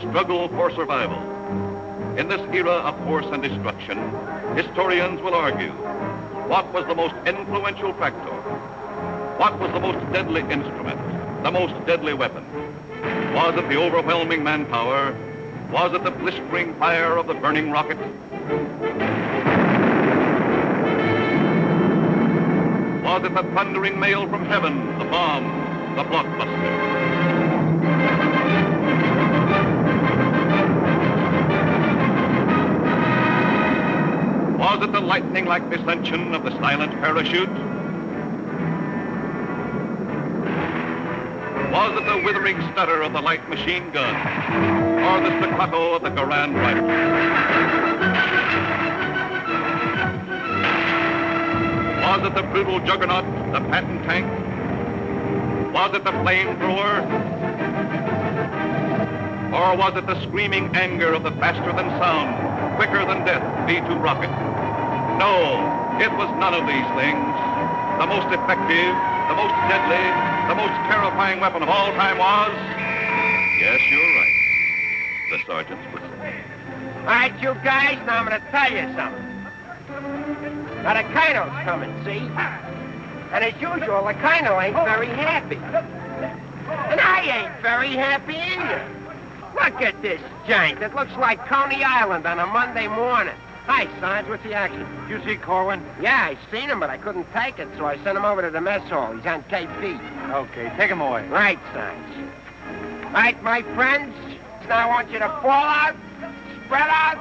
struggle for survival. In this era of force and destruction, historians will argue, what was the most influential factor? What was the most deadly instrument, the most deadly weapon? Was it the overwhelming manpower? Was it the blistering fire of the burning rocket? Was it the thundering mail from heaven, the bomb, the blockbuster? Was it the lightning-like descension of the silent parachute? Was it the withering stutter of the light machine gun? Or the staccato of the Garand rifle? Was it the brutal juggernaut, the Patton tank? Was it the flamethrower? Or was it the screaming anger of the faster-than-sound, quicker-than-death B-2 rocket? No, it was none of these things. The most effective, the most deadly, the most terrifying weapon of all time was... Yes, you're right. The sergeants would say. All right, you guys, now I'm going to tell you something. Now, the Colonel's coming, see? And as usual, the Colonel ain't very happy. And I ain't very happy either. Look at this giant. It looks like Coney Island on a Monday morning. Hi, Sarge, what's the action? You see Korwin? Yeah, I seen him, but I couldn't take it, so I sent him over to the mess hall. He's on KP. Okay, take him away. Right, Sarge. All right, my friends, now I want you to fall out, spread out,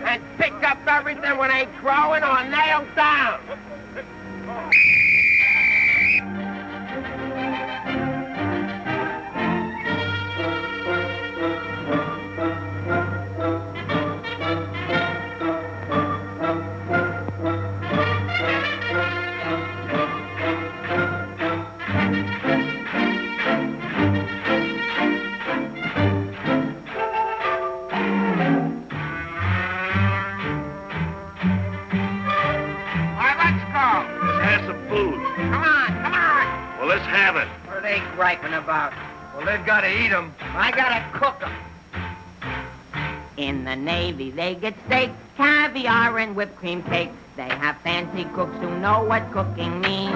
and pick up everything when they growing or nailed down. Griping about? Well, they've got to eat them. I gotta cook them. In the Navy, they get steak, caviar, and whipped cream cake. They have fancy cooks who know what cooking means.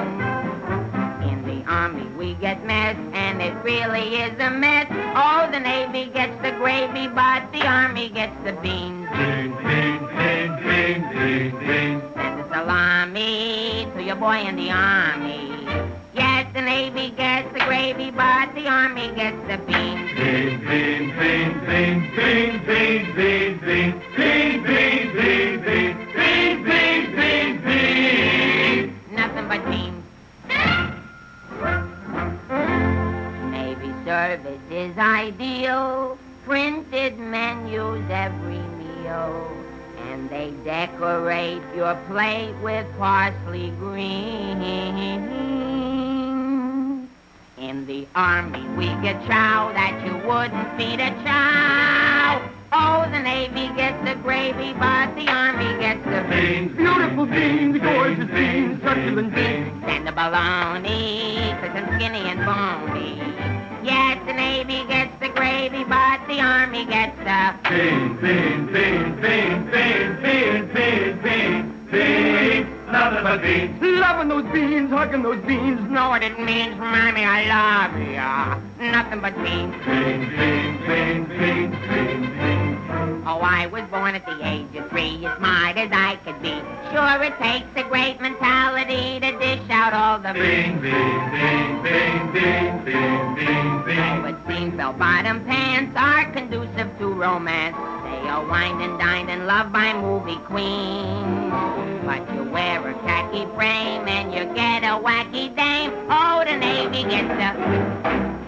In the Army, we get mess, and it really is a mess. Oh, the Navy gets the gravy, but the Army gets the beans. Beans, beans, beans, beans, beans, beans. Send a salami to your boy in the Army. Yes, the Navy gets the gravy, but the Army gets the beans. Beans, beans, beans, beans, beans, beans, beans, beans, beans, beans, beans, beans, beans, beans, beans. Nothing but beans. Navy service is ideal. Printed menus every meal. And they decorate your plate with parsley green. In the Army, we get chow that you wouldn't feed a chow. Oh, the Navy gets the gravy, but the Army gets the beans. Beautiful beans, gorgeous beans, succulent beans. And the bologna, crisp and skinny and bony. Yes, the Navy gets the gravy, but the Army gets the beans, beans, beans, beans, beans, beans, beans, beans, beans. Nothing but beans. Loving those beans, hugging those beans. Know what it means, Mommy, I love ya. Nothing but beans. Beans, beans, beans, beans, beans, beans. Oh, I was born at the age of 3, as smart as I could be. Sure, it takes a great mentality to dish out all the beans, beans, beans, beans, beans, beans, beans, beans. Oh, it seems bell-bottom pants are conducive to romance. They are wined and dined and loved by movie queens. But you wear a khaki frame and you get a wacky dame. Oh, the Navy gets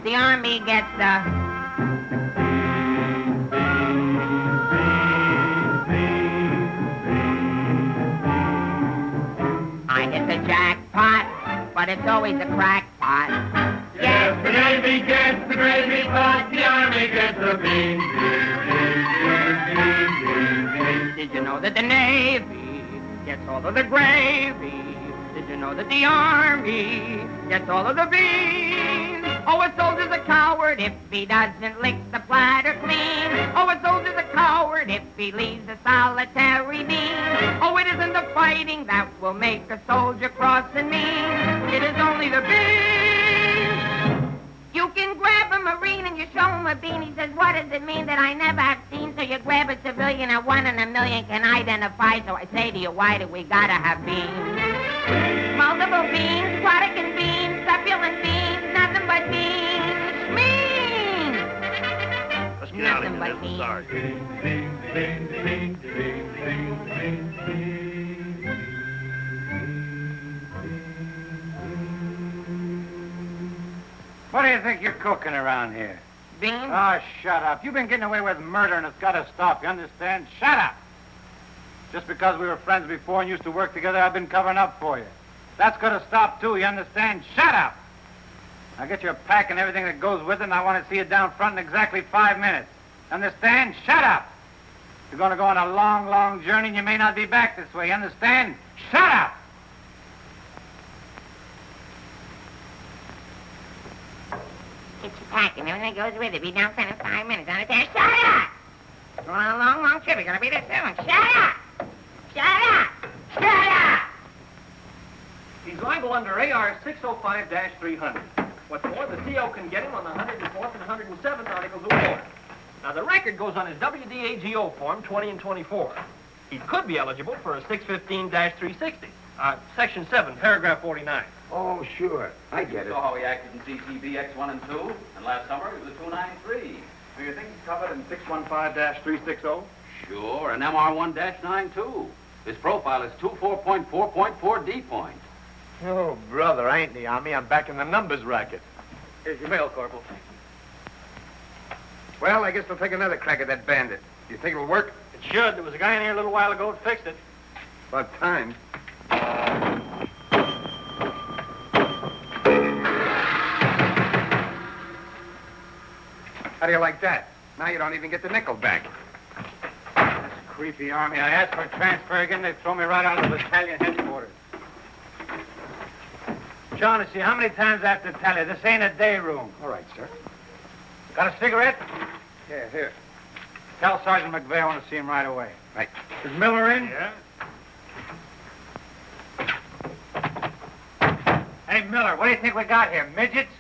the Army gets the... I hit the jackpot, but it's always a crackpot. Yes, the Navy gets the gravy, but the Army gets the beans. Did you know that the Navy gets all of the gravy? Did you know that the Army gets all of the beans? Oh, a soldier's a coward if he doesn't lick the platter clean. Oh, a soldier's a coward if he leaves a solitary bean. Oh, it isn't the fighting that will make a soldier cross and mean. It is only the beans. You can grab a Marine and you show him a bean. He says, what does it mean that I never have seen? So you grab a civilian and 1 in a million can identify. So I say to you, why do we gotta have beans? Multiple beans, Quadecan beans, succulent beans, nothing but beans. Beans! Let's get out of Nothing here, but beans. Sergeant. What do you think you're cooking around here? Beans? Oh, shut up. You've been getting away with murder, and it's got to stop. You understand? Shut up! Just because we were friends before and used to work together, I've been covering up for you. That's got to stop, too. You understand? Shut up! Now get your pack and everything that goes with it, and I want to see you down front in exactly 5 minutes. Understand? Shut up! You're going to go on a long, long journey, and you may not be back this way. You understand? Shut up! Get your pack and everything that goes with it. Be down front in 5 minutes. Understand? Shut up! We're on a long, long trip. We're gonna be there soon. Shut up! Shut up! Shut up! He's liable under AR 605-300. What's more, the CO can get him on the 104th and 107th Articles of War. Now, the record goes on his WDAGO form 20 and 24. He could be eligible for a 615-360. Section 7, paragraph 49. Oh, sure. I get it. Saw how he acted in CTB X1 and 2, and last summer he was a 293. Do you think he's covered in 615-360? Sure, and MR1-9 too. His profile is 24.4.4 D point. Oh, brother, I ain't in the Army. I'm back in the numbers racket. Here's your mail, Corporal. Well, I guess we'll take another crack at that bandit. You think it'll work? It should. There was a guy in here a little while ago that fixed it. About time. How do you like that? Now you don't even get the nickel back. That's creepy, Army. I asked for a transfer again. They throw me right out of the battalion headquarters. Shaughnessy, how many times I have to tell you? This ain't a day room. All right, sir. Got a cigarette? Yeah, here. Tell Sergeant McVey I want to see him right away. Right. Is Miller in? Yeah? Hey, Miller, what do you think we got here? Midgets?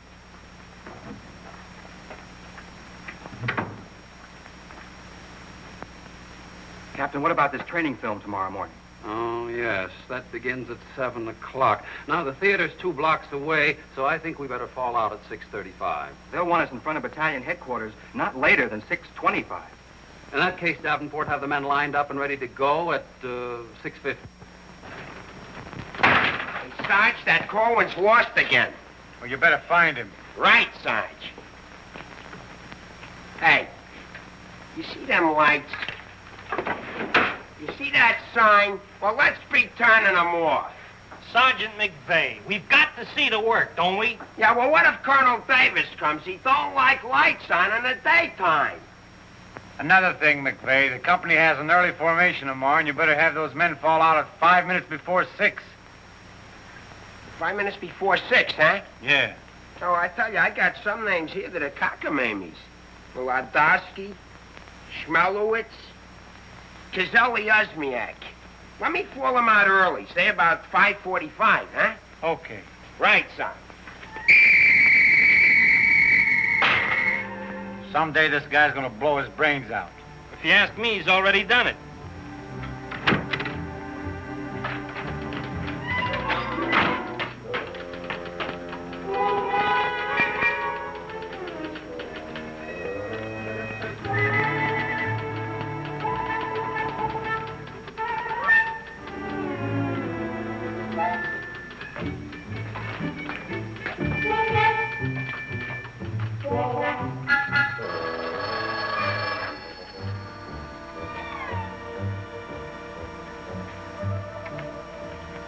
Captain, what about this training film tomorrow morning? Oh, yes, that begins at 7 o'clock. Now, the theater's 2 blocks away, so I think we better fall out at 6:35. They'll want us in front of battalion headquarters not later than 6:25. In that case, Davenport, have the men lined up and ready to go at 6:50. Hey, Sarge, that Korwin's lost again. Well, you better find him. Right, Sarge. Hey, you see them lights? You see that sign? Well, let's be turning them off. Sergeant McVey, we've got to see the work, don't we? Yeah, well, what if Colonel Davis comes? He don't like lights on in the daytime. Another thing, McVey, the company has an early formation tomorrow, and you better have those men fall out at 5 minutes before 6. 5 minutes before 6, huh? Yeah. Oh, I tell you, I got some names here that are cockamammies. Wladowski, Schmelowitz, Kazelli Uzmiak. Let me fall them out early, say about 5:45, huh? Okay. Right, son. Someday this guy's gonna blow his brains out. If you ask me, he's already done it.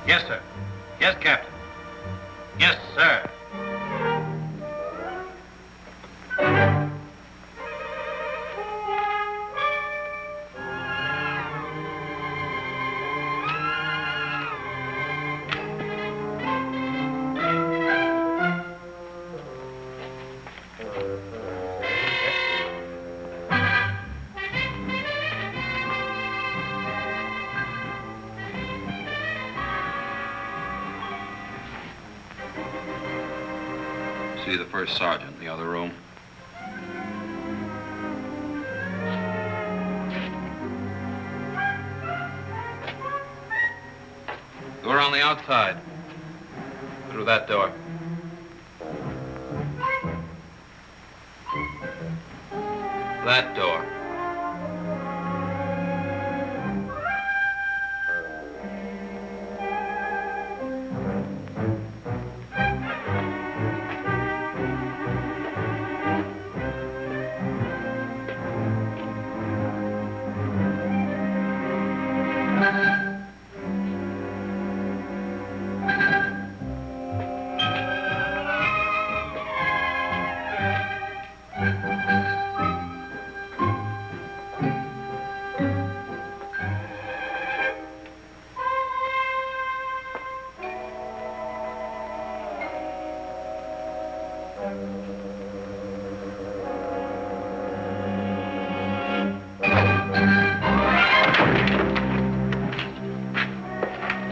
Yes, sir. Yes, Captain. Yes, sir. see the first sergeant in the other room. Door on the outside. Through that door. That door.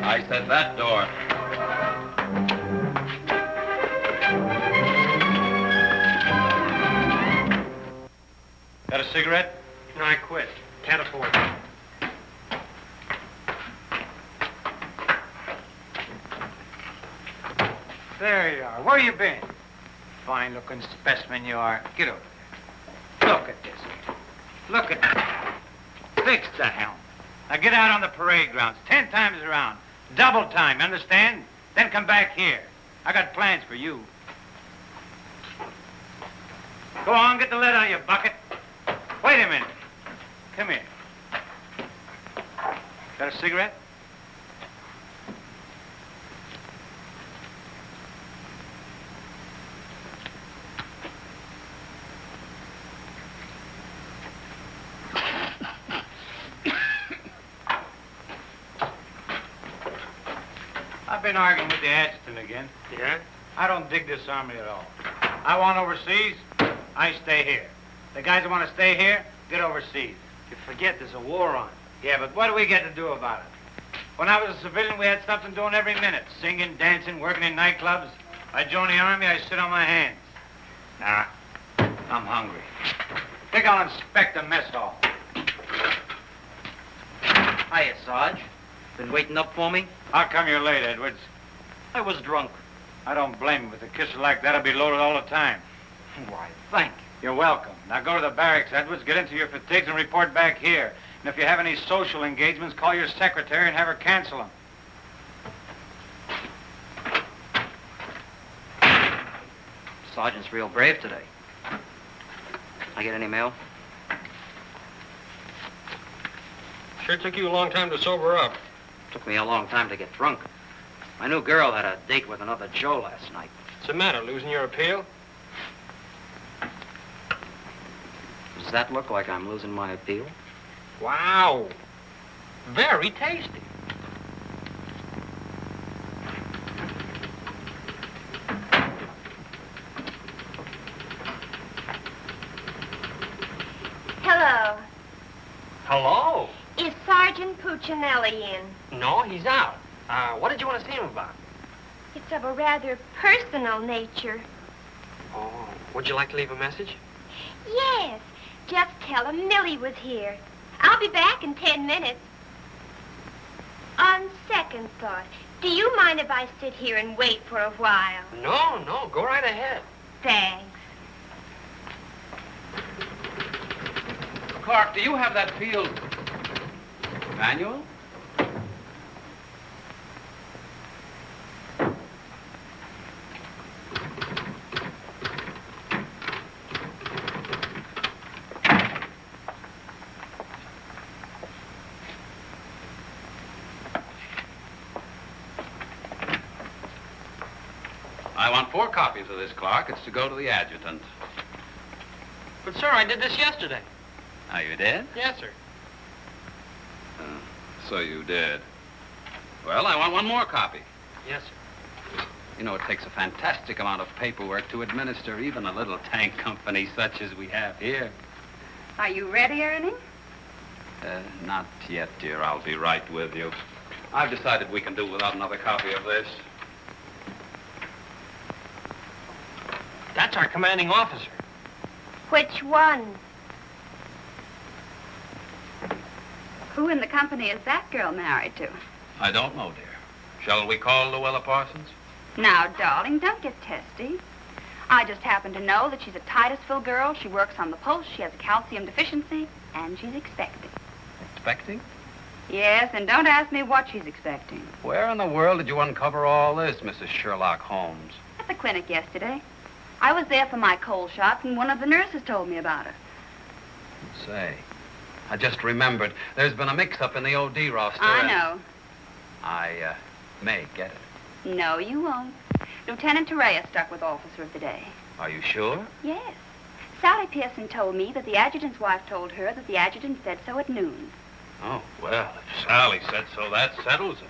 I said that door. Got a cigarette? No, I quit. Can't afford it. There you are. Where you been? Fine-looking specimen you are. Get over there. Look at this. Look at that. Fix the helm. Now get out on the parade grounds 10 times around. Double time, you understand? Then come back here. I got plans for you. Go on, get the lead out of your bucket. Wait a minute. Come here. Got a cigarette? I've been arguing with the adjutant again. Yeah? I don't dig this army at all. I want overseas, I stay here. The guys that want to stay here, get overseas. You forget there's a war on. Yeah, but what do we get to do about it? When I was a civilian, we had something doing every minute. Singing, dancing, working in nightclubs. I joined the army, I sit on my hands. Nah, I'm hungry. Think I'll inspect the mess hall. Hiya, Sarge. Been waiting up for me? How come you're late, Edwards? I was drunk. I don't blame you. With a kisser like that, I'll be loaded all the time. Why, thank you. You're welcome. Now go to the barracks, Edwards, get into your fatigues and report back here. And if you have any social engagements, call your secretary and have her cancel them. Sergeant's real brave today. I get any mail? Sure took you a long time to sober up. Took me a long time to get drunk. My new girl had a date with another Joe last night. What's the matter, losing your appeal? Does that look like I'm losing my appeal? Wow. Very tasty. Hello. Hello. Is Sergeant Puccinelli in? No, he's out. What did you want to see him about? It's of a rather personal nature. Oh, would you like to leave a message? Yes. Just tell him Millie was here. I'll be back in 10 minutes. On second thought, do you mind if I sit here and wait for a while? No, go right ahead. Thanks. Clark, do you have that field manual? I want 4 copies of this, Clark. It's to go to the adjutant. But, sir, I did this yesterday. Oh, you did? Yes, sir. So you did. Well, I want 1 more copy. Yes, sir. You know, it takes a fantastic amount of paperwork to administer even a little tank company such as we have here. Are you ready, Ernie? Not yet, dear. I'll be right with you. I've decided we can do without another copy of this. That's our commanding officer. Which one? Who in the company is that girl married to? I don't know, dear. Shall we call Luella Parsons? Now, darling, don't get testy. I just happen to know that she's a Titusville girl. She works on the post. She has a calcium deficiency, and she's expecting. Expecting? Yes, and don't ask me what she's expecting. Where in the world did you uncover all this, Mrs. Sherlock Holmes? At the clinic yesterday. I was there for my cold shots, and one of the nurses told me about her. Say, I just remembered. There's been a mix-up in the OD roster. I know. I may get it. No, you won't. Lieutenant Torreya stuck with Officer of the Day. Are you sure? Yes. Sally Pearson told me that the adjutant's wife told her that the adjutant said so at noon. Oh, well, if Sally said so, that settles it.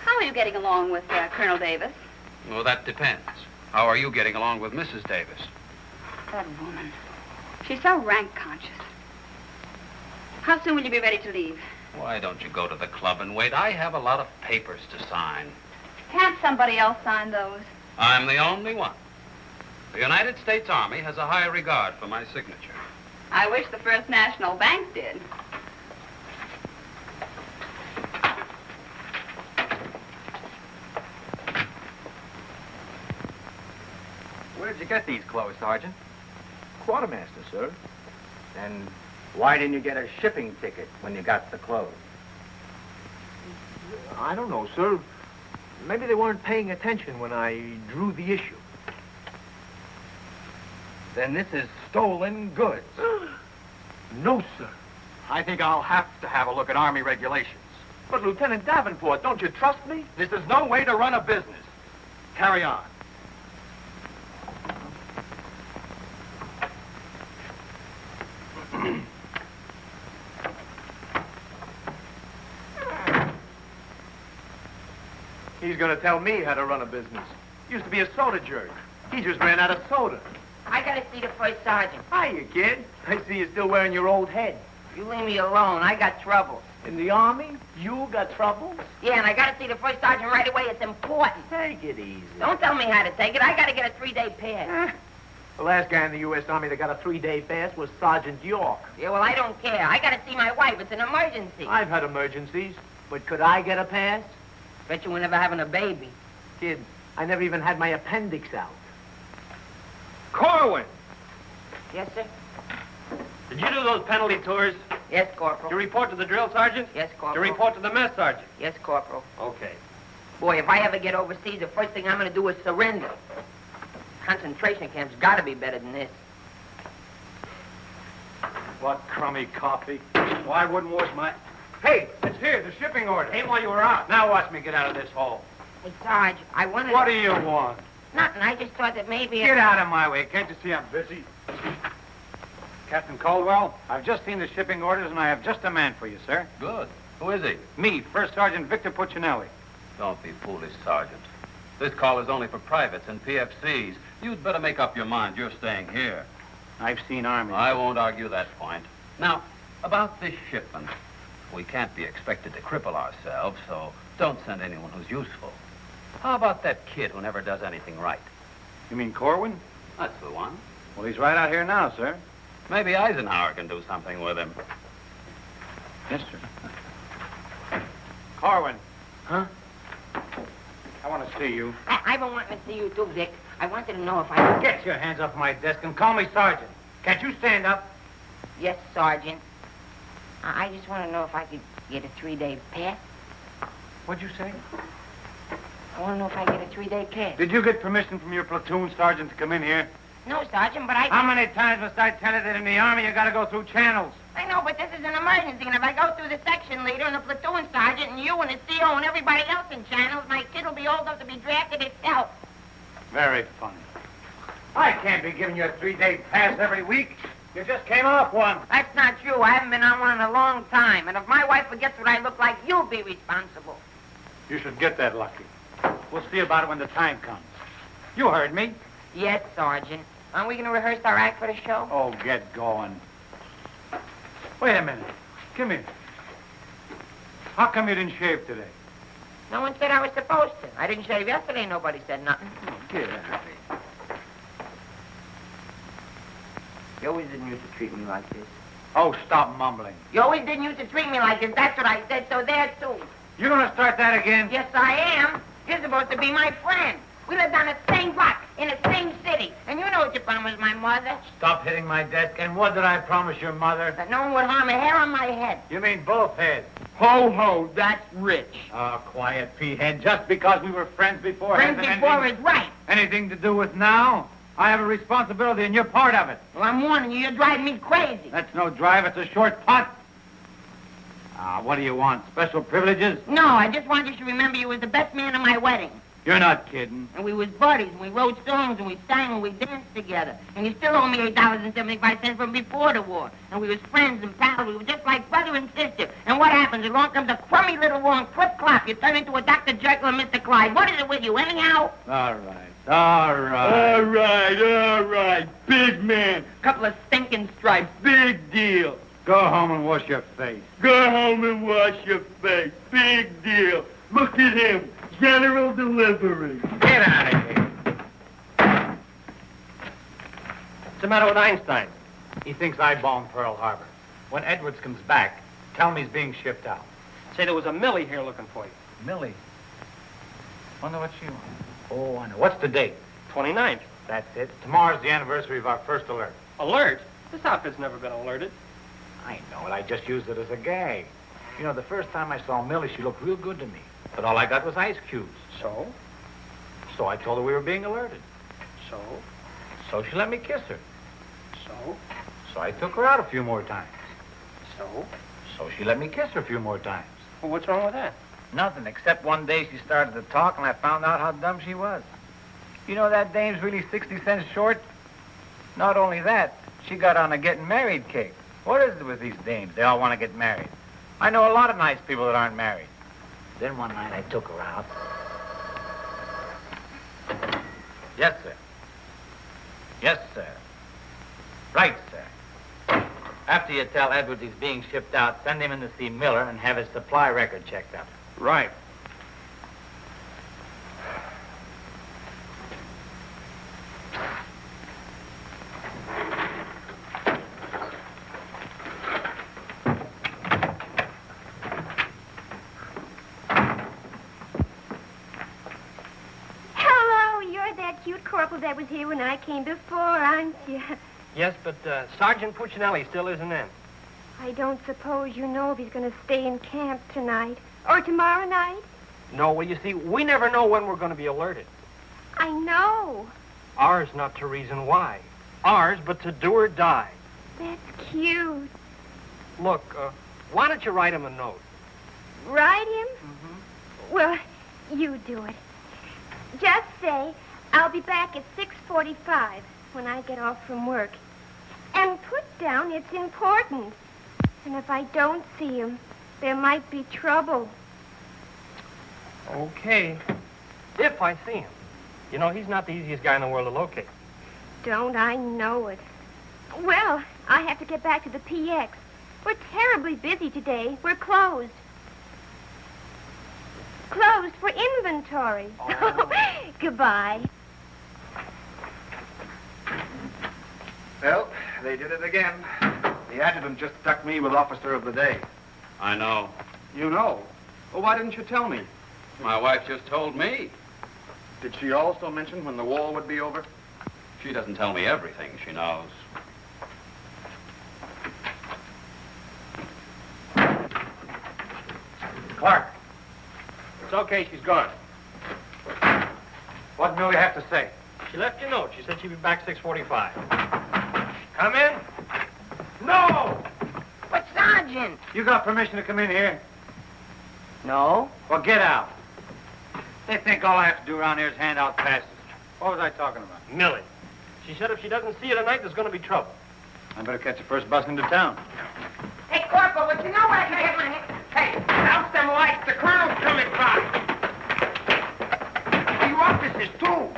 How are you getting along with Colonel Davis? Well, that depends. How are you getting along with Mrs. Davis? That woman. She's so rank conscious. How soon will you be ready to leave? Why don't you go to the club and wait? I have a lot of papers to sign. Can't somebody else sign those? I'm the only one. The United States Army has a high regard for my signature. I wish the First National Bank did. Where'd you get these clothes, Sergeant? Quartermaster, sir. And why didn't you get a shipping ticket when you got the clothes? I don't know, sir. Maybe they weren't paying attention when I drew the issue. Then this is stolen goods. No, sir. I think I'll have to have a look at Army regulations. But, Lieutenant Davenport, don't you trust me? This is no way to run a business. Carry on. He's going to tell me how to run a business. Used to be a soda jerk. He just ran out of soda. I gotta see the first sergeant. Hiya, kid. I see you're still wearing your old head. You leave me alone. I got trouble. In the Army? You got troubles? Yeah, and I gotta see the first sergeant right away. It's important. Take it easy. Don't tell me how to take it. I gotta get a 3-day pass. The last guy in the U.S. Army that got a 3-day pass was Sergeant York. Yeah, well, I don't care. I gotta see my wife. It's an emergency. I've had emergencies, but could I get a pass? Bet you were never having a baby. Kid, I never even had my appendix out. Korwin! Yes, sir? Did you do those penalty tours? Yes, Corporal. You report to the drill sergeant? Yes, Corporal. You report to the mess sergeant? Yes, Corporal. Okay. Boy, if I ever get overseas, the first thing I'm gonna do is surrender. Concentration camp's gotta be better than this. What crummy coffee. Why wouldn't wash my... Hey, it's here, the shipping order. Came while you were out. Now watch me get out of this hole. Hey, Sarge, I wanted... What do you want? Nothing. I just thought that maybe... Get out of my way. Can't you see I'm busy? Captain Caldwell, I've just seen the shipping orders, and I have just a man for you, sir. Good. Who is he? Me, First Sergeant Victor Puccinelli. Don't be foolish, Sergeant. This call is only for privates and PFCs. You'd better make up your mind. You're staying here. I've seen Army. I won't argue that point. Now, about this shipment. We can't be expected to cripple ourselves, so don't send anyone who's useful. How about that kid who never does anything right? You mean Korwin? That's the one. Well, he's right out here now, sir. Maybe Eisenhower can do something with him. Yes, sir. Korwin. Huh? I want to see you. I've been wanting to see you too, Vic. I wanted to know if I... Get your hands off my desk and call me Sergeant. Can't you stand up? Yes, Sergeant. I just want to know if I could get a 3-day pass. What'd you say? I want to know if I get a 3-day pass. Did you get permission from your platoon sergeant to come in here? No, Sergeant, but I... How many times must I tell you that in the Army you got to go through channels? I know, but this is an emergency, and if I go through the section leader and the platoon sergeant and you and the CO and everybody else in channels, my kid will be old enough to be drafted itself. Very funny. I can't be giving you a 3-day pass every week. You just came off one. That's not true. I haven't been on one in a long time, and if my wife forgets what I look like, you'll be responsible. You should get that lucky. We'll see about it when the time comes. You heard me. Yes, Sergeant. Aren't we going to rehearse our act for the show? Oh, get going. Wait a minute. Come here. How come you didn't shave today? No one said I was supposed to. I didn't shave yesterday. Nobody said nothing. Oh, get out of here. You always didn't used to treat me like this. Oh, stop mumbling. You always didn't used to treat me like this. That's what I said, so there, too. You gonna start that again? Yes, I am. You're supposed to be my friend. We lived on the same block, in the same city. And you know what you promised my mother. Stop hitting my desk. And what did I promise your mother? That no one would harm a hair on my head. You mean both heads? Ho, ho, that's rich. Oh, quiet, P-head. Just because we were friends before... Friends before is right. Anything to do with now? I have a responsibility, and you're part of it. Well, I'm warning you, you're driving me crazy. That's no drive. It's a short putt. What do you want? Special privileges? No, I just want you to remember you was the best man at my wedding. You're not kidding. And we was buddies, and we wrote songs, and we sang, and we danced together. And you still owe me $8.75 from before the war. And we was friends and pals. We were just like brother and sister. And what happens? Along comes a crummy little war and clip-clop. You turn into a Dr. Jekyll and Mr. Clyde. What is it with you, anyhow? All right. Big man. Couple of stinking stripes. Big deal. Go home and wash your face. Go home and wash your face. Big deal. Look at him. General delivery. Get out of here. What's the matter with Einstein? He thinks I bombed Pearl Harbor. When Edwards comes back, tell me he's being shipped out. Say there was a Millie here looking for you. Millie? Wonder what she wants. Oh, I know. What's the date? 29th. That's it. Tomorrow's the anniversary of our first alert. Alert? This outfit's never been alerted. I know it. I just used it as a gag. You know, the first time I saw Millie, she looked real good to me. But all I got was ice cubes. So? So I told her we were being alerted. So? So she let me kiss her. So? So I took her out a few more times. So? So she let me kiss her a few more times. Well, what's wrong with that? Nothing, except one day she started to talk and I found out how dumb she was. You know that dame's really 60 cents short? Not only that, she got on a getting married kick. What is it with these dames? They all want to get married. I know a lot of nice people that aren't married. Then one night I took her out. Yes, sir. Yes, sir. Right, sir. After you tell Edwards he's being shipped out, send him in to see Miller and have his supply record checked up. Right. That was here when I came before, aren't you? Yes, but Sergeant Puccinelli still isn't in. I don't suppose you know if he's going to stay in camp tonight or tomorrow night? No, well, you see, we never know when we're going to be alerted. I know. Ours not to reason why. Ours, but to do or die. That's cute. Look, why don't you write him a note? Write him? Mm-hmm. Well, you do it. Just say, I'll be back at 6:45 when I get off from work. And put down it's important. And if I don't see him, there might be trouble. Okay. If I see him. You know, he's not the easiest guy in the world to locate. Don't I know it? Well, I have to get back to the PX. We're terribly busy today. We're closed. Closed for inventory. Oh. Goodbye. Well, they did it again. The adjutant just stuck me with Officer of the Day. I know. You know? Well, why didn't you tell me? My wife just told me. Did she also mention when the war would be over? She doesn't tell me everything she knows. Clark. It's okay, she's gone. What did Millie have to say? She left you a note. She said she'd be back 6:45. Come in. No! But, Sergeant! You got permission to come in here? No. Well, get out. They think all I have to do around here is hand out passes. What was I talking about? Millie. She said if she doesn't see you tonight, there's going to be trouble. I better catch the first bus into town. Hey, Corporal, but you know what I can hit my head? Hey, out them lights. The colonel's coming by. You officers, too.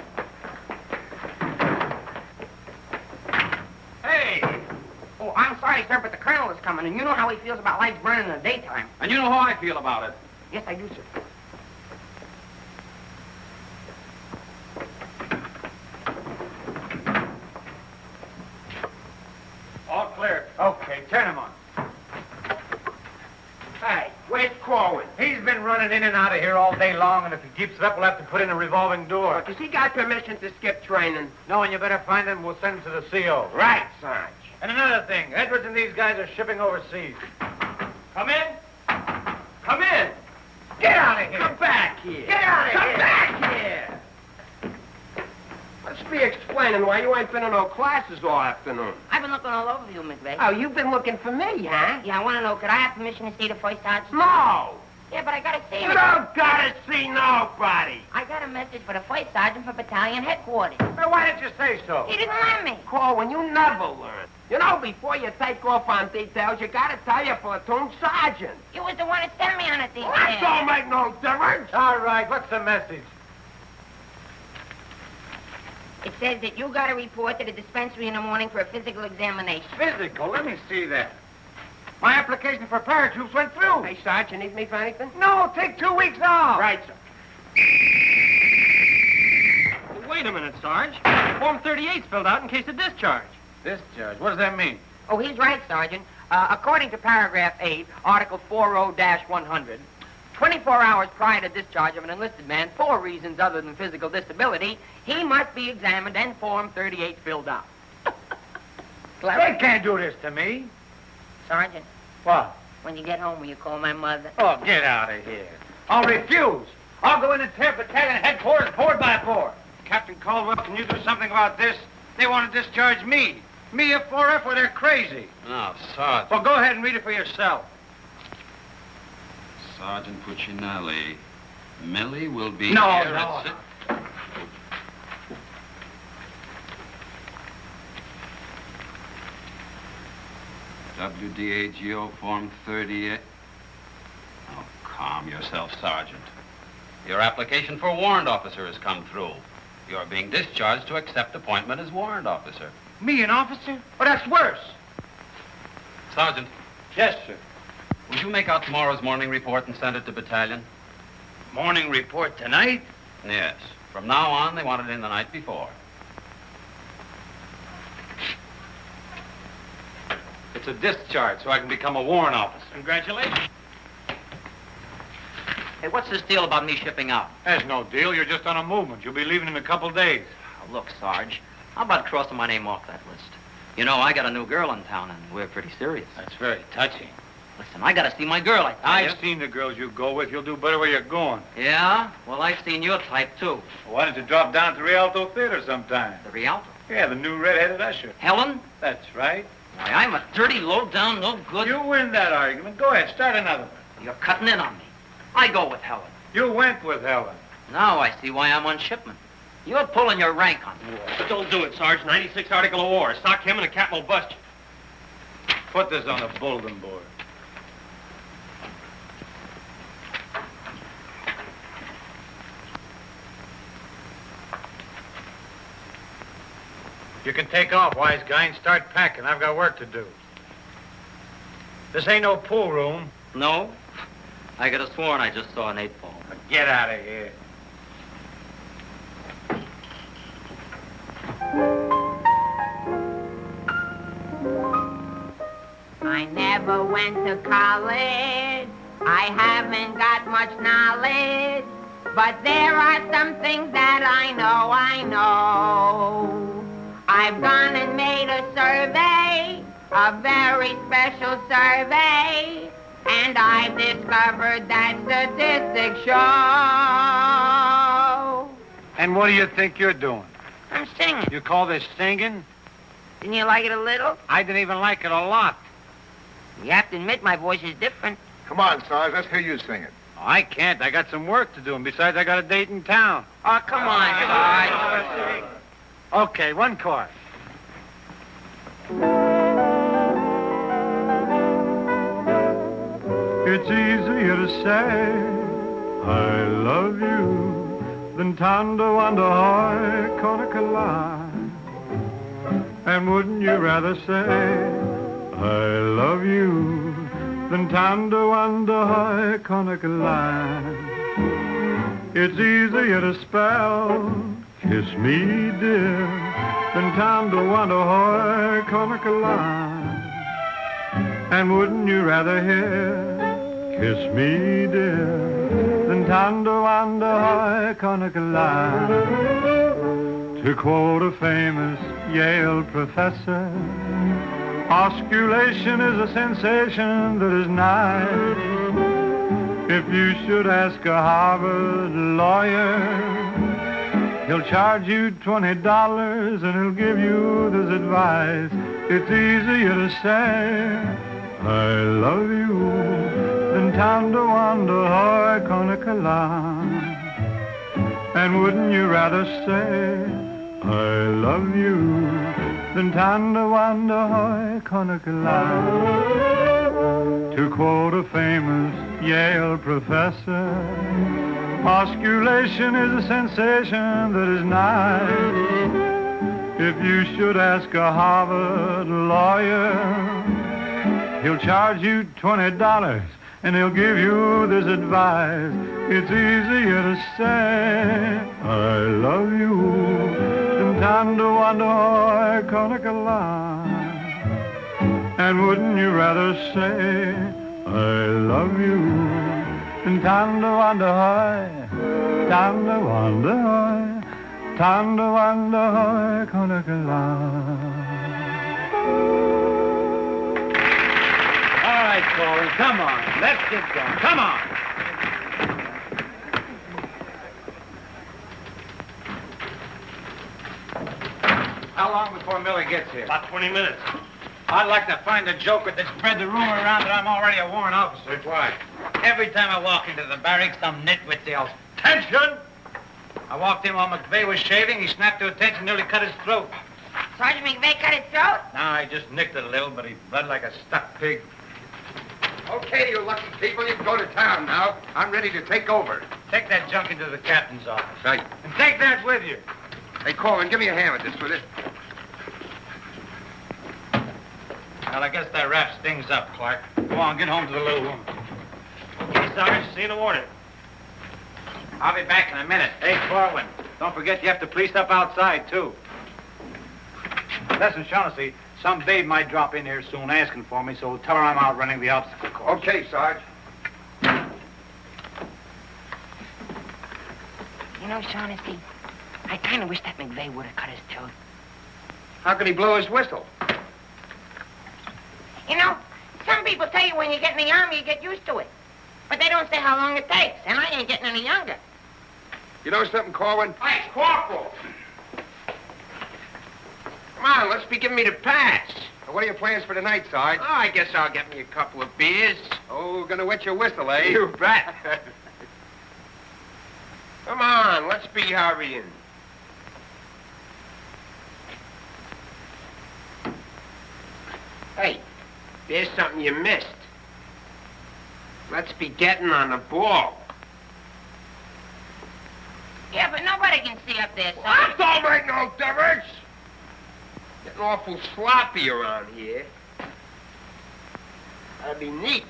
Hey! Oh, I'm sorry, sir, but the colonel is coming, and you know how he feels about lights burning in the daytime. And you know how I feel about it. Yes, I do, sir. Hey, where's Korwin? He's been running in and out of here all day long, and if he keeps it up, we'll have to put in a revolving door. Does he got permission to skip training? No, and you better find him. We'll send him to the CO. Right, Sarge. And another thing, Edwards and these guys are shipping overseas. Come in. Come in. Get out of here. Come back here. Get out of here. Come back here. Let's be explaining why you ain't been in no classes all afternoon. I've been looking all over you, McVey. Oh, you've been looking for me, huh? Yeah, I want to know, could I have permission to see the first sergeant? No. Yeah, but I got to see You him. don't gotta see nobody. I got a message for the first sergeant for battalion headquarters. Well, why didn't you say so? He didn't let me. Korwin, you never learn. You know, before you take off on details, you gotta tell your platoon sergeant. You was the one that sent me on a detail. That don't make no difference. All right, what's the message? It says that you got to report to the dispensary in the morning for a physical examination. Physical? Let me see that. My application for paratroops went through. Hey, Sarge, you need me for anything? No, take 2 weeks off. Right, sir. Well, wait a minute, Sarge. Form 38's filled out in case of discharge. Discharge? What does that mean? Oh, he's right, Sergeant. According to paragraph 8, Article 40-100, 24 hours prior to discharge of an enlisted man for reasons other than physical disability, he must be examined and Form 38 filled out. They can't do this to me. Sergeant, What? when you get home, will you call my mother? Oh, get out of here. I'll refuse. I'll go in and tear battalion headquarters board by board. Captain Caldwell, can you do something about this? They want to discharge me. Me, a 4F, or they're crazy. No, Sergeant. Well, go ahead and read it for yourself. Sergeant Puccinelli. Millie will be No, here no. at WDAGO Form 38. Oh, calm yourself, Sergeant. Your application for warrant officer has come through. You're being discharged to accept appointment as warrant officer. Me, an officer? Oh, that's worse. Sergeant, Yes, sir. would you make out tomorrow's morning report and send it to battalion? Morning report tonight? Yes. From now on, they want it in the night before. It's a discharge, so I can become a warrant officer. Congratulations. Hey, what's this deal about me shipping out? There's no deal. You're just on a movement. You'll be leaving in a couple days. Oh, look, Sarge, how about crossing my name off that list? You know, I got a new girl in town, and we're pretty serious. That's very touching. Listen, I got to see my girl, I tell you. I've seen the girls you go with. You'll do better where you're going. Yeah? Well, I've seen your type, too. Why don't you drop down to Rialto Theater sometime? The Rialto. Yeah, the new red-headed usher. Helen? That's right. Why, I'm a dirty, low-down, no good... You win that argument. Go ahead, start another one. You're cutting in on me. I go with Helen. You went with Helen. Now I see why I'm on shipment. You're pulling your rank on me. But don't do it, Sarge. 96 Article of War. Sock him and the cap will bust you. Put this on the bulletin board. You can take off, wise guy, and start packing. I've got work to do. This ain't no pool room. No? I could have sworn I just saw an 8-ball. Get out of here. I never went to college. I haven't got much knowledge. But there are some things that I know. I've gone and made a survey, a very special survey, and I've discovered that statistics show. And what do you think you're doing? I'm singing. You call this singing? Didn't you like it a little? I didn't even like it a lot. You have to admit my voice is different. Come on, Sarge, let's hear you sing it. I can't. I got some work to do, and besides, I got a date in town. Oh, come on, Sarge. Okay, one chorus. It's easier to say I love you than tando under high Coca-Cola. And wouldn't you rather say I love you than tando under high Coca-Cola? It's easier to spell kiss me dear than tando under high Coca-Cola. And wouldn't you rather hear Kiss me, dear, then tando ando konikala. To quote a famous Yale professor, osculation is a sensation that is nice. If you should ask a Harvard lawyer, he'll charge you $20 and he'll give you this advice. It's easier to say, I love you, than tando ando hoy konikala. And wouldn't you rather say, I love you, than tando ando hoy konikala. To quote a famous Yale professor, osculation is a sensation that is nice. If you should ask a Harvard lawyer, he'll charge you $20 and he'll give you this advice. It's easier to say, I love you, than tando ando hoy konikala. And wouldn't you rather say, I love you, than tando ando hoy, tando ando hoy, tando ando hoy konikala. All right, Korwin, come on. Let's get going. Come on. How long before Millie gets here? About 20 minutes. I'd like to find a joker that spread the rumor around that I'm already a warrant officer. Why? Every time I walk into the barracks, some nitwit yells, "Attention!" I walked in while McVey was shaving. He snapped to attention, nearly cut his throat. Sergeant McVey cut his throat? No, I just nicked it a little, but he bled like a stuck pig. Okay, you lucky people, you can go to town now. I'm ready to take over. Take that junk into the captain's office. Right. And take that with you. Hey, Korwin, give me a hand with this, will you? Well, I guess that wraps things up, Clark. Go on, get home to the little woman. Okay, Sarge, see you in the morning. I'll be back in a minute. Hey, Korwin, don't forget you have to police up outside, too. Listen, Shaughnessy, some babe might drop in here soon asking for me, so tell her I'm out running the obstacle course. Okay, Sarge. You know, Shaughnessy, I kind of wish that McVey would have cut his throat. How can he blow his whistle? You know, some people tell you when you get in the army, you get used to it. But they don't say how long it takes, and I ain't getting any younger. You know something, Korwin? Hey, Corporal! Come on, let's be giving me the pass. What are your plans for tonight, Sarge? Oh, I guess I'll get me a couple of beers. Oh, gonna wet your whistle, eh? You bet. Come on, let's be hurrying. Hey, there's something you missed. Let's be getting on the ball. Yeah, but nobody can see up there, son. That don't make no difference. Getting awful sloppy around here. Gotta be neat.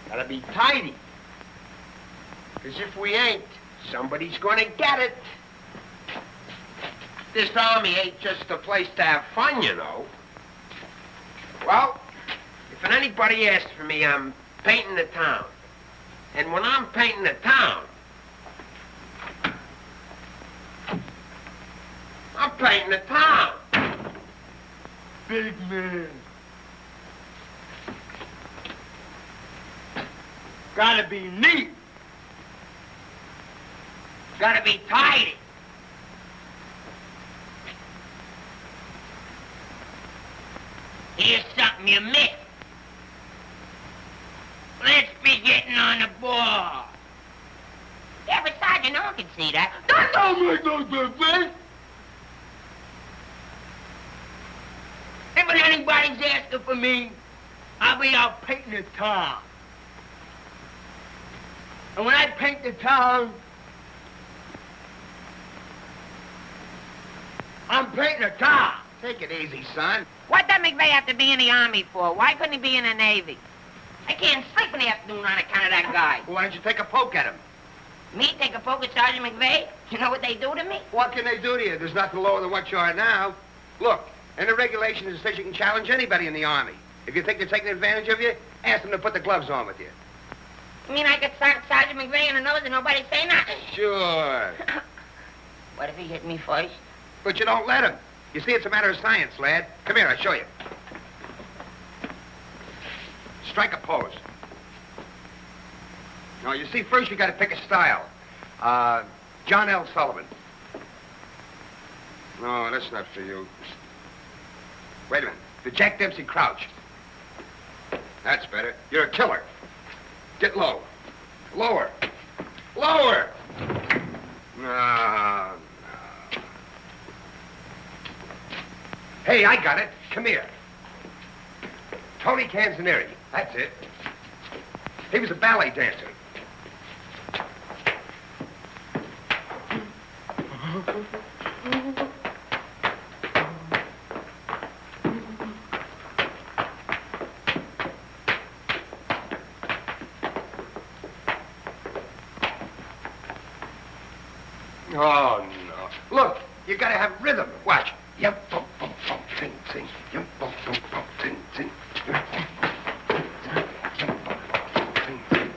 Gotta be tidy. 'Cause if we ain't, somebody's gonna get it. This army ain't just a place to have fun, you know. Well, if anybody asks for me, I'm painting the town. And when I'm painting the town, I'm painting the town. Big man. Gotta be neat. Gotta be tidy. Here's something you missed. Let's be getting on the ball. Yeah, but Sergeant, no one can see that. Don't make no difference. If anybody's asking for me, I'll be out painting the town. And when I paint the town, I'm painting the town. Take it easy, son. What did McVey have to be in the Army for? Why couldn't he be in the Navy? I can't sleep in the afternoon on account of that guy. Well, why don't you take a poke at him? Me take a poke at Sergeant McVey? You know what they do to me? What can they do to you? There's nothing lower than what you are now. Look, in the regulations it says you can challenge anybody in the Army. If you think they're taking advantage of you, ask them to put the gloves on with you. You mean I could start Sergeant McVey in the nose and nobody say nothing? Sure. What if he hit me first? But you don't let him. You see, it's a matter of science, lad. Come here, I'll show you. Strike a pose. Now, you see, first you got to pick a style. John L. Sullivan. No, that's not for you. Wait a minute. The Jack Dempsey Crouch. That's better. You're a killer. Get low. Lower. Lower. No. Hey, I got it. Come here. Tony Canzanieri. That's it. He was a ballet dancer. Oh, no. Look, you gotta have rhythm. Watch. Yum, bum, bum, bum, ting, ting. Yum, bum, bum, bum, ting, ting. Yum, bum, bum, ting, ting.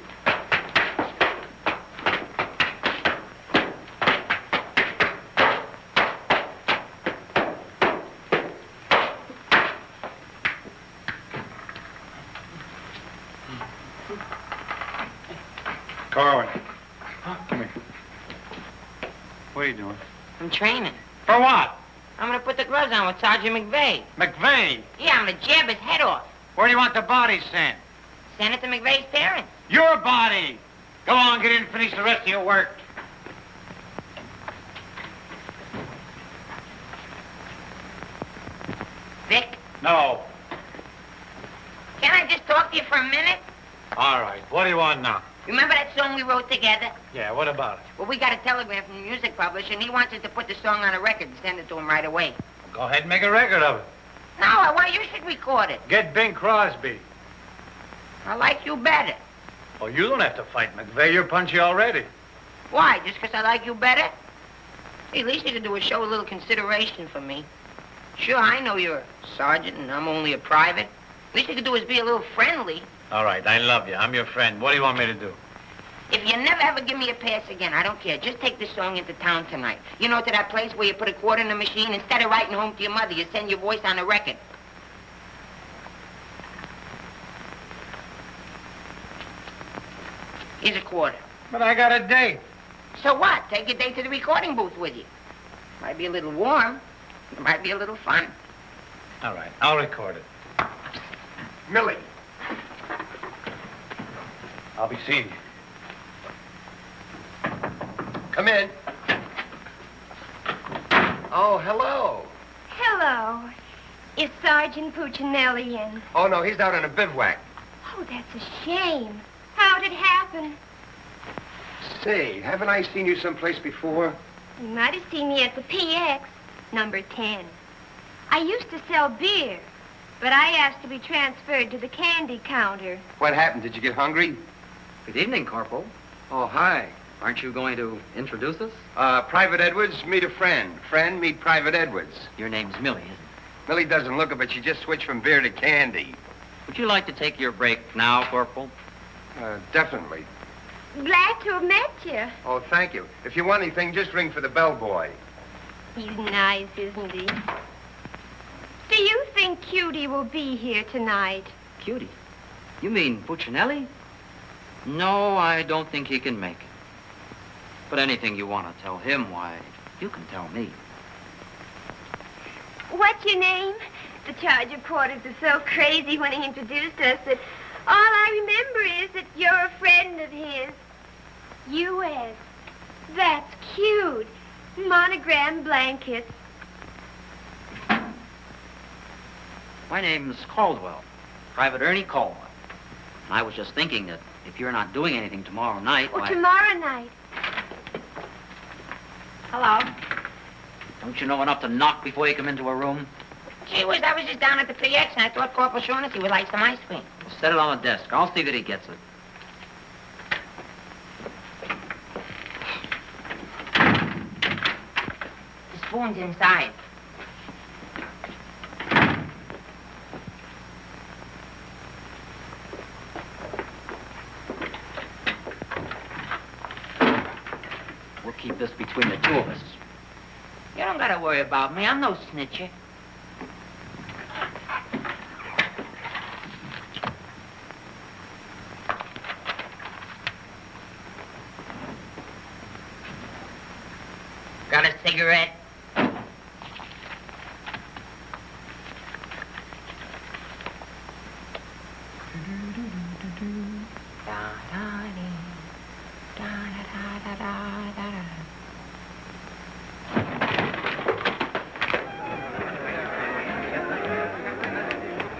Korwin. Come here. What are you doing? I'm training. For what? I'm gonna put the gloves on with Sergeant McVey. McVey? Yeah, I'm gonna jab his head off. Where do you want the body sent? Send it to McVey's parents. Your body! Go on, get in and finish the rest of your work. Vic, No. can I just talk to you for a minute? All right. What do you want now? Remember that song we wrote together? Yeah, what about it? Well, we got a telegram from the music publisher, and he wants us to put the song on a record and send it to him right away. Go ahead and make a record of it. No, I want you should record it. Get Bing Crosby. I like you better. Oh, you don't have to fight McVey. You're punchy already. Why? Just 'cause I like you better? Hey, at least you can do is show a little consideration for me. Sure, I know you're a sergeant and I'm only a private. At least you can do is be a little friendly. All right, I love you. I'm your friend. What do you want me to do? If you never ever give me a pass again, I don't care. Just take this song into town tonight. You know, to that place where you put a quarter in the machine. Instead of writing home to your mother, you send your voice on a record. Here's a quarter. But I got a date. So what? Take your date to the recording booth with you. Might be a little warm. It might be a little fun. All right, I'll record it. Millie. I'll be seeing you. Come in. Oh, hello. Hello. Is Sergeant Puccinelli in? Oh, no, he's down in a bivouac. Oh, that's a shame. How'd it happen? Say, haven't I seen you someplace before? You might have seen me at the PX, number 10. I used to sell beer, but I asked to be transferred to the candy counter. What happened? Did you get hungry? Good evening, Corporal. Oh, hi. Aren't you going to introduce us? Private Edwards, meet a friend. Friend, meet Private Edwards. Your name's Millie, isn't it? Millie doesn't look it, but she just switched from beer to candy. Would you like to take your break now, Corporal? Definitely. Glad to have met you. Oh, thank you. If you want anything, just ring for the bellboy. He's nice, isn't he? Do you think Cutie will be here tonight? Cutie? You mean Puccinelli? No, I don't think he can make it. But anything you want to tell him, why, you can tell me. What's your name? The charge reporters are so crazy when he introduced us that all I remember is that you're a friend of his. U.S. That's cute. Monogram blankets. My name's Caldwell, Private Ernie Caldwell. And I was just thinking that if you're not doing anything tomorrow night, Oh, why... tomorrow night. Hello. Don't you know enough to knock before you come into a room? Gee whiz, I was just down at the PX and I thought Corporal Shaughnessy would like some ice cream. Set it on the desk. I'll see that he gets it. The spoon's inside. keep this between the two of us. You don't gotta worry about me. I'm no snitcher. Got a cigarette?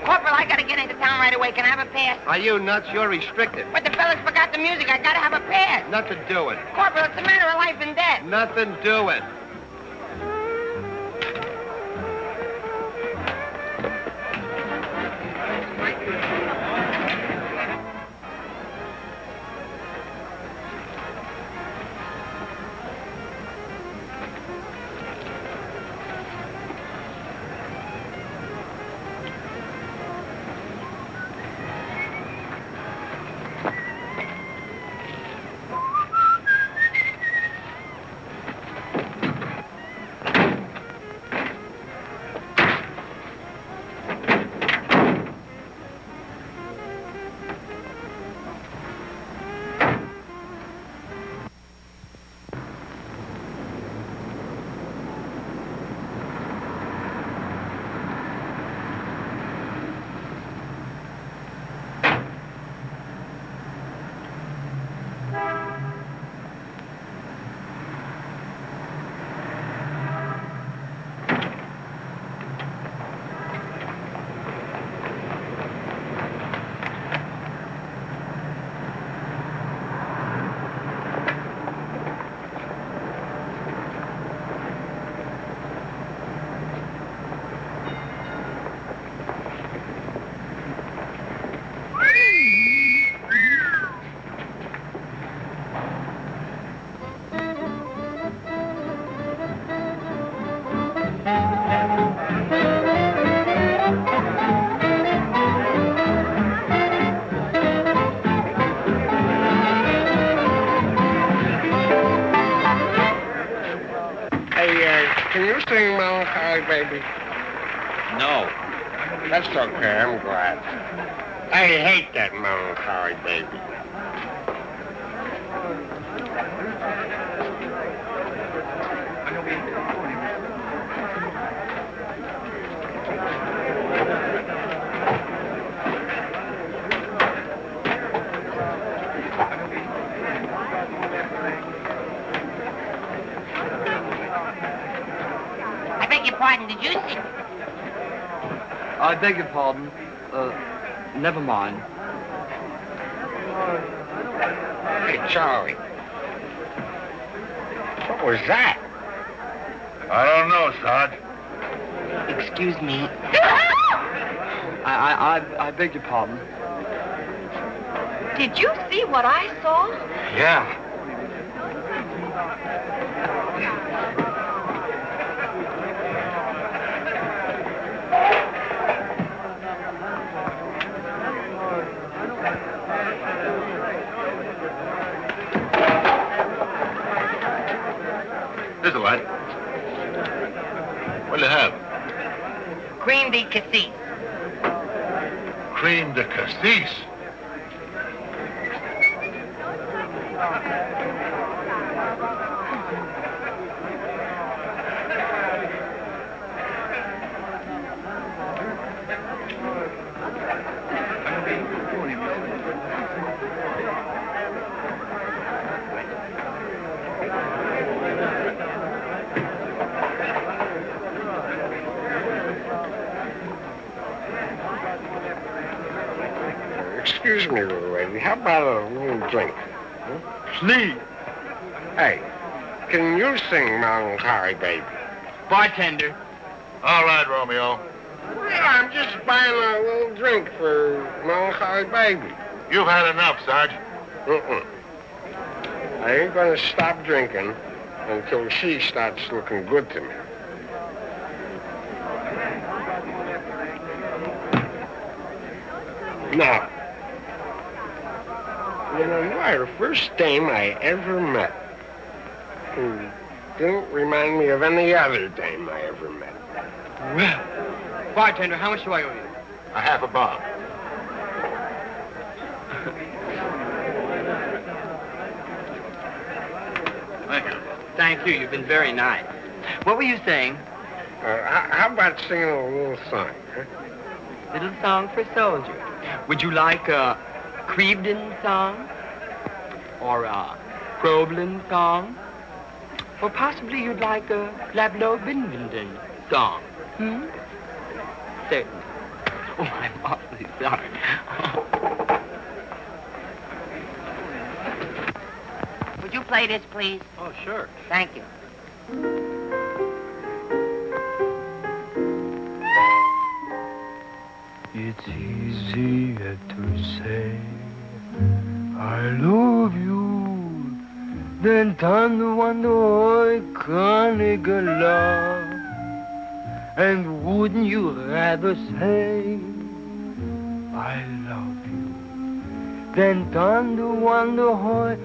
Corporal, I gotta get into town right away. Can I have a pass? Are you nuts? You're restricted. But the fellas forgot the music. I gotta have a pass. Nothing doing. Corporal, it's a matter of life and death. Nothing doing. Can you sing Melancholy Baby? No. That's okay, I'm glad. I hate that Melancholy Baby. Pardon, did you sing? I beg your pardon. Never mind. Hey, Charlie. What was that? I don't know, Sarge. Excuse me. I beg your pardon. Did you see what I saw? Yeah. Here's a light. What do you have? Cream de cassis. Cream de cassis. Excuse me, little lady. How about a little drink? Please. Hey, can you sing Melancholy Baby? Bartender. All right, Romeo. Well, I'm just buying a little drink for Melancholy Baby. You've had enough, Sarge. I ain't gonna stop drinking until she starts looking good to me. Now, you know, you are the first dame I ever met. Didn't remind me of any other dame I ever met. Well, bartender, how much do I owe you? A half a bob. Thank you. Thank you. You've been very nice. What were you saying? How about singing a little song, huh? Little song for soldiers. Would you like a Creebden song? Or a Problem song? Or possibly you'd like a Lablo-Binvinden song? Certainly. Oh, I'm awfully sorry. Would you play this, please? Oh, sure. Thank you. It's easier to say I love you than to wonder love. And wouldn't you rather say I love you than to wonder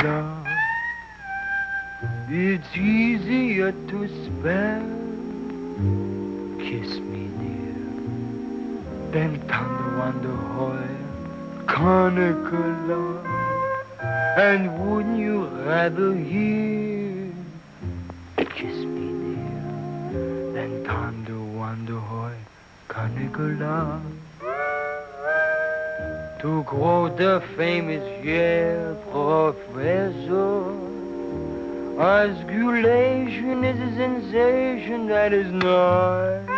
love? It's easier to spell kiss me dear than to wonder love. And wouldn't you rather hear kiss me dear than to wonder love? To quote the famous Yale professor, osculation is a sensation that is nice.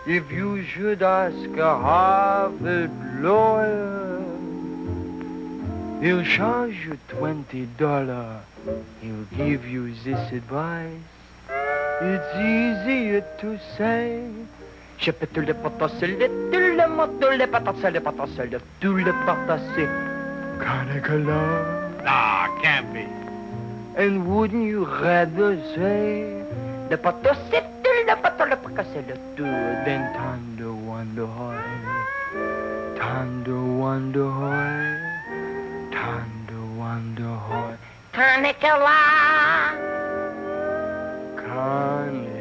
If you should ask a Harvard lawyer, he'll charge you $20. He'll give you this advice. It's easier to say je peux tout le potasser, tout le moto le potasser, tout le potasser. Carnicola. Nah, can't be. And wouldn't you rather say le potasser, tout le potasser, le potasser, le tout, than Tanda Wonder Hoy, Tanda Wonder Hoy, Tanda Wonder Hoy. Carnicola. Carnicola.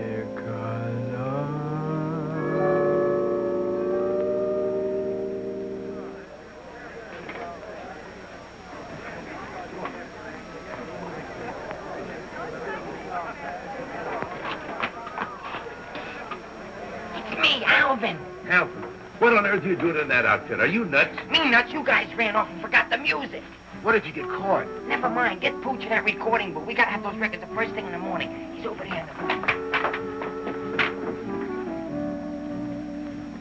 Alvin. Alvin, what on earth are you doing in that outfit? Are you nuts? Me nuts? You guys ran off and forgot the music. What did you get caught? Never mind. Get Pooch in that recording booth. We gotta have those records the first thing in the morning. He's over there in the booth.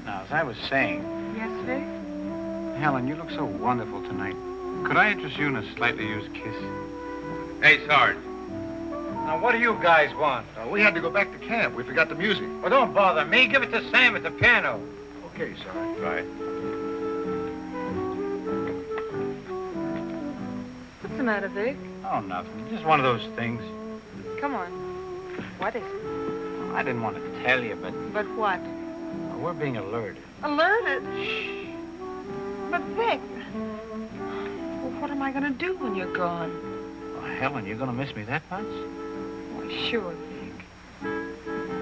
Now, as I was saying... Yes, Vic? Helen, you look so wonderful tonight. Could I interest you in a slightly used kiss? Hey, Sarge. Now, what do you guys want? We had to go back to camp. We forgot the music. Well, don't bother me. Give it to Sam at the piano. Okay, Sarge. Right. What's the matter, Vic? Oh, nothing. Just one of those things. Come on. What is it? Well, I didn't want to tell you, but... But what? We're being alerted. Alerted? Shh. But, Vic, well, what am I going to do when you're gone? Well, Helen, you're going to miss me that much? Why, sure, Vic.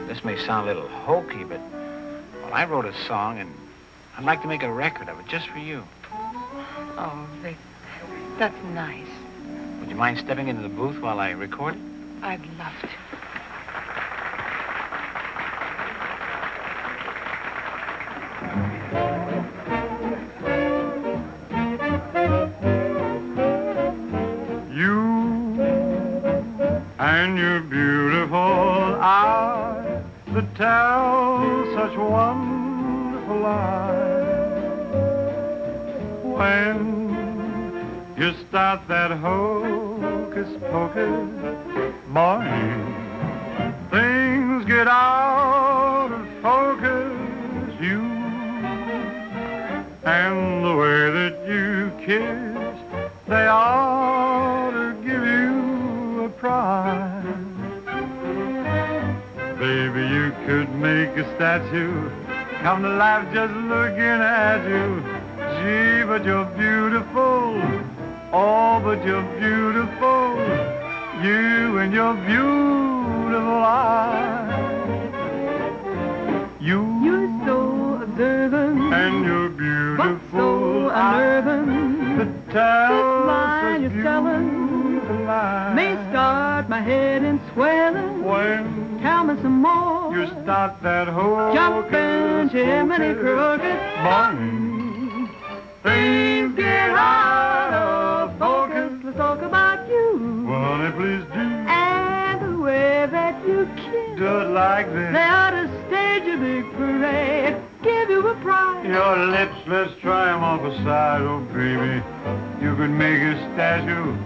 This may sound a little hokey, but... Well, I wrote a song, and I'd like to make a record of it just for you. Oh, Vic, that's nice. Would you mind stepping into the booth while I record it? I'd love to. And your beautiful eyes that tell such wonderful lies. When you start that hocus pocus, boy, things get out of focus. You and the way that you kiss, they ought to give you a prize. Baby, you could make a statue come to life just looking at you. Gee, but you're beautiful. Oh, but you're beautiful. You and your beautiful eyes. You're so observant. And your beautiful but so unnerving. The tell line you're telling may start my head in swelling. When tell me some more. You start that whole jumping chimney crooked morning. Things get out of focus. Let's talk about you. Well, honey, please do. And the way that you kiss. Do it like this. They ought to stage a big parade. Give you a prize. Your lips, let's try 'em off a side, oh baby. You could make a statue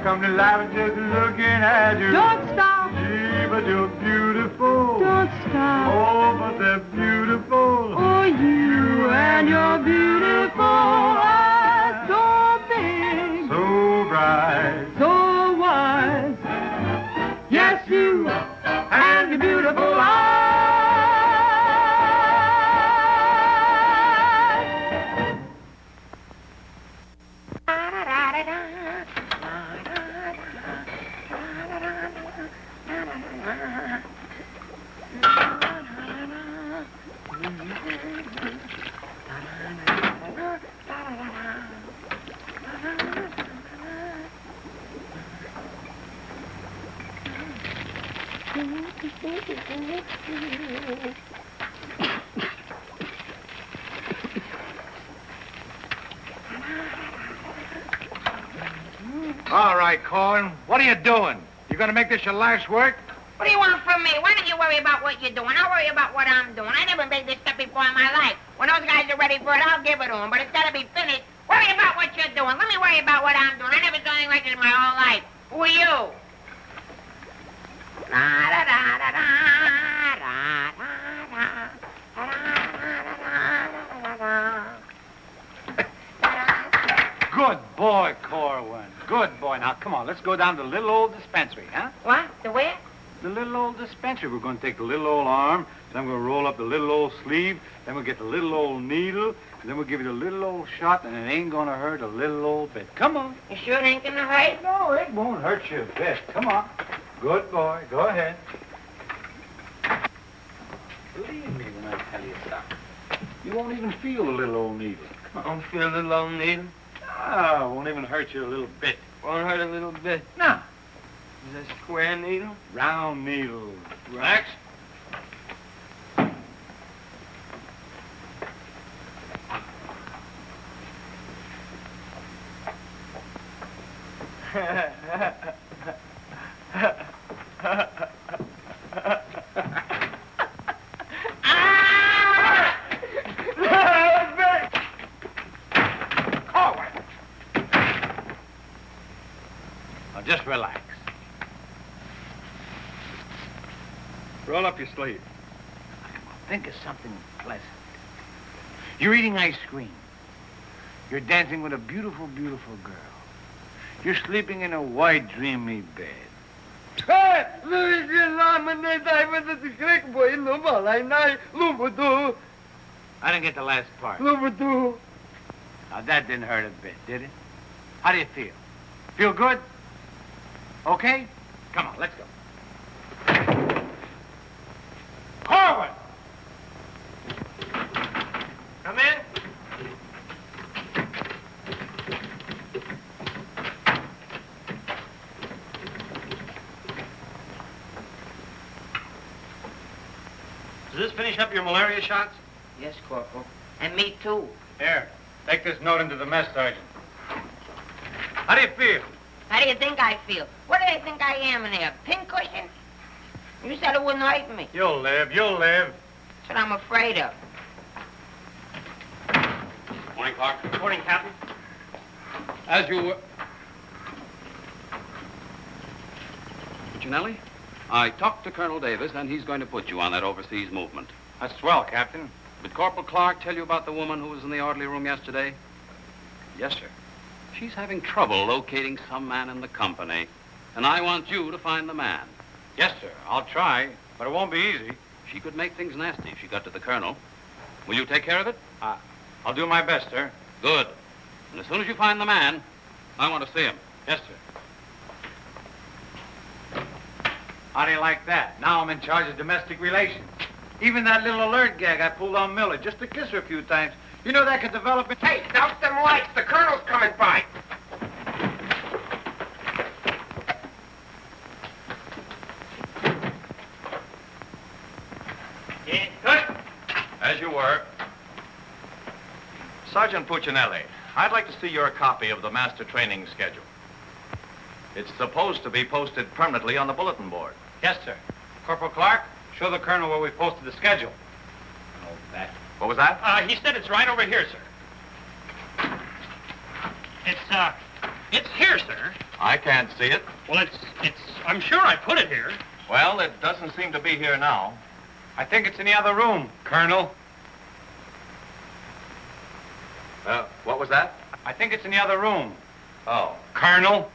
come to life just looking at you. Don't stop. Gee, but you're beautiful. Don't stop. Oh, but they're beautiful. Oh, you and your beautiful eyes. So big. So bright. So wise. Yes, you and your beautiful eyes. All right, Korwin. What are you doing? You gonna make this your last work? What do you want from me? Why don't you worry about what you're doing? I'll worry about what I'm doing. I never made this stuff before in my life. When those guys are ready for it, I'll give it to them. But it's got to be finished. Worry about what you're doing. Let me worry about what I'm doing. I never done anything like this in my whole life. Who are you? Good boy, Korwin. Good boy. Now, come on. Let's go down to the little old dispensary, huh? What? The where? The little old dispensary. We're going to take the little old arm, then we're going to roll up the little old sleeve, then we'll get the little old needle, and then we'll give you the little old shot, and it ain't going to hurt a little old bit. Come on. You sure it ain't going to hurt? No, it won't hurt you a bit. Come on. Good boy. Go ahead. Believe me when I tell you something. You won't even feel the little old needle. I don't feel the little old needle. Ah, won't even hurt you a little bit. Won't hurt a little bit. No. Is that a square needle? Round needle. Relax. Now just relax. Roll up your sleeve. Think of something pleasant. You're eating ice cream. You're dancing with a beautiful, beautiful girl. You're sleeping in a white, dreamy bed. I didn't get the last part. Now, that didn't hurt a bit, did it? How do you feel? Feel good? Okay? Come on, let's go. Korwin! Come in. Does this finish up your malaria shots? Yes, Corporal. And me, too. Here, take this note into the mess sergeant. How do you feel? How do you think I feel? What do they think I am in there? Pincushion? You said it wouldn't hurt me. You'll live, you'll live. That's what I'm afraid of. Morning, Clark. Good morning, Captain. As you were... Puccinelli, I talked to Colonel Davis, and he's going to put you on that overseas movement. That's swell, Captain. Did Corporal Clark tell you about the woman who was in the orderly room yesterday? Yes, sir. She's having trouble locating some man in the company, and I want you to find the man. Yes, sir. I'll try, but it won't be easy. She could make things nasty if she got to the colonel. Will you take care of it? I'll do my best, sir. Good. And as soon as you find the man, I want to see him. Yes, sir. How do you like that? Now I'm in charge of domestic relations. Even that little alert gag I pulled on Miller, just to kiss her a few times. You know that could develop... Hey, out them lights. The colonel's coming by. As you were. Sergeant Puccinelli, I'd like to see your copy of the master training schedule. It's supposed to be posted permanently on the bulletin board. Yes, sir. Corporal Clark, show the colonel where we posted the schedule. Oh, that. What was that? He said it's right over here, sir. It's here, sir. I can't see it. Well, I'm sure I put it here. Well, it doesn't seem to be here now. I think it's in the other room, Colonel. What was that? I think it's in the other room. Oh. Colonel.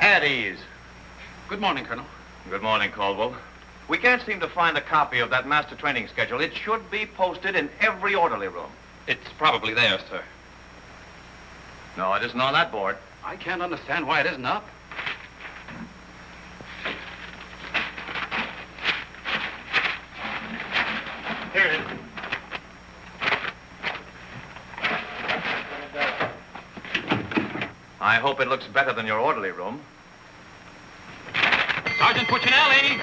At ease. Good morning, Colonel. Good morning, Caldwell. We can't seem to find a copy of that master training schedule. It should be posted in every orderly room. It's probably there, sir. No, it isn't on that board. I can't understand why it isn't up. Here it is. I hope it looks better than your orderly room. Sergeant Puccinelli!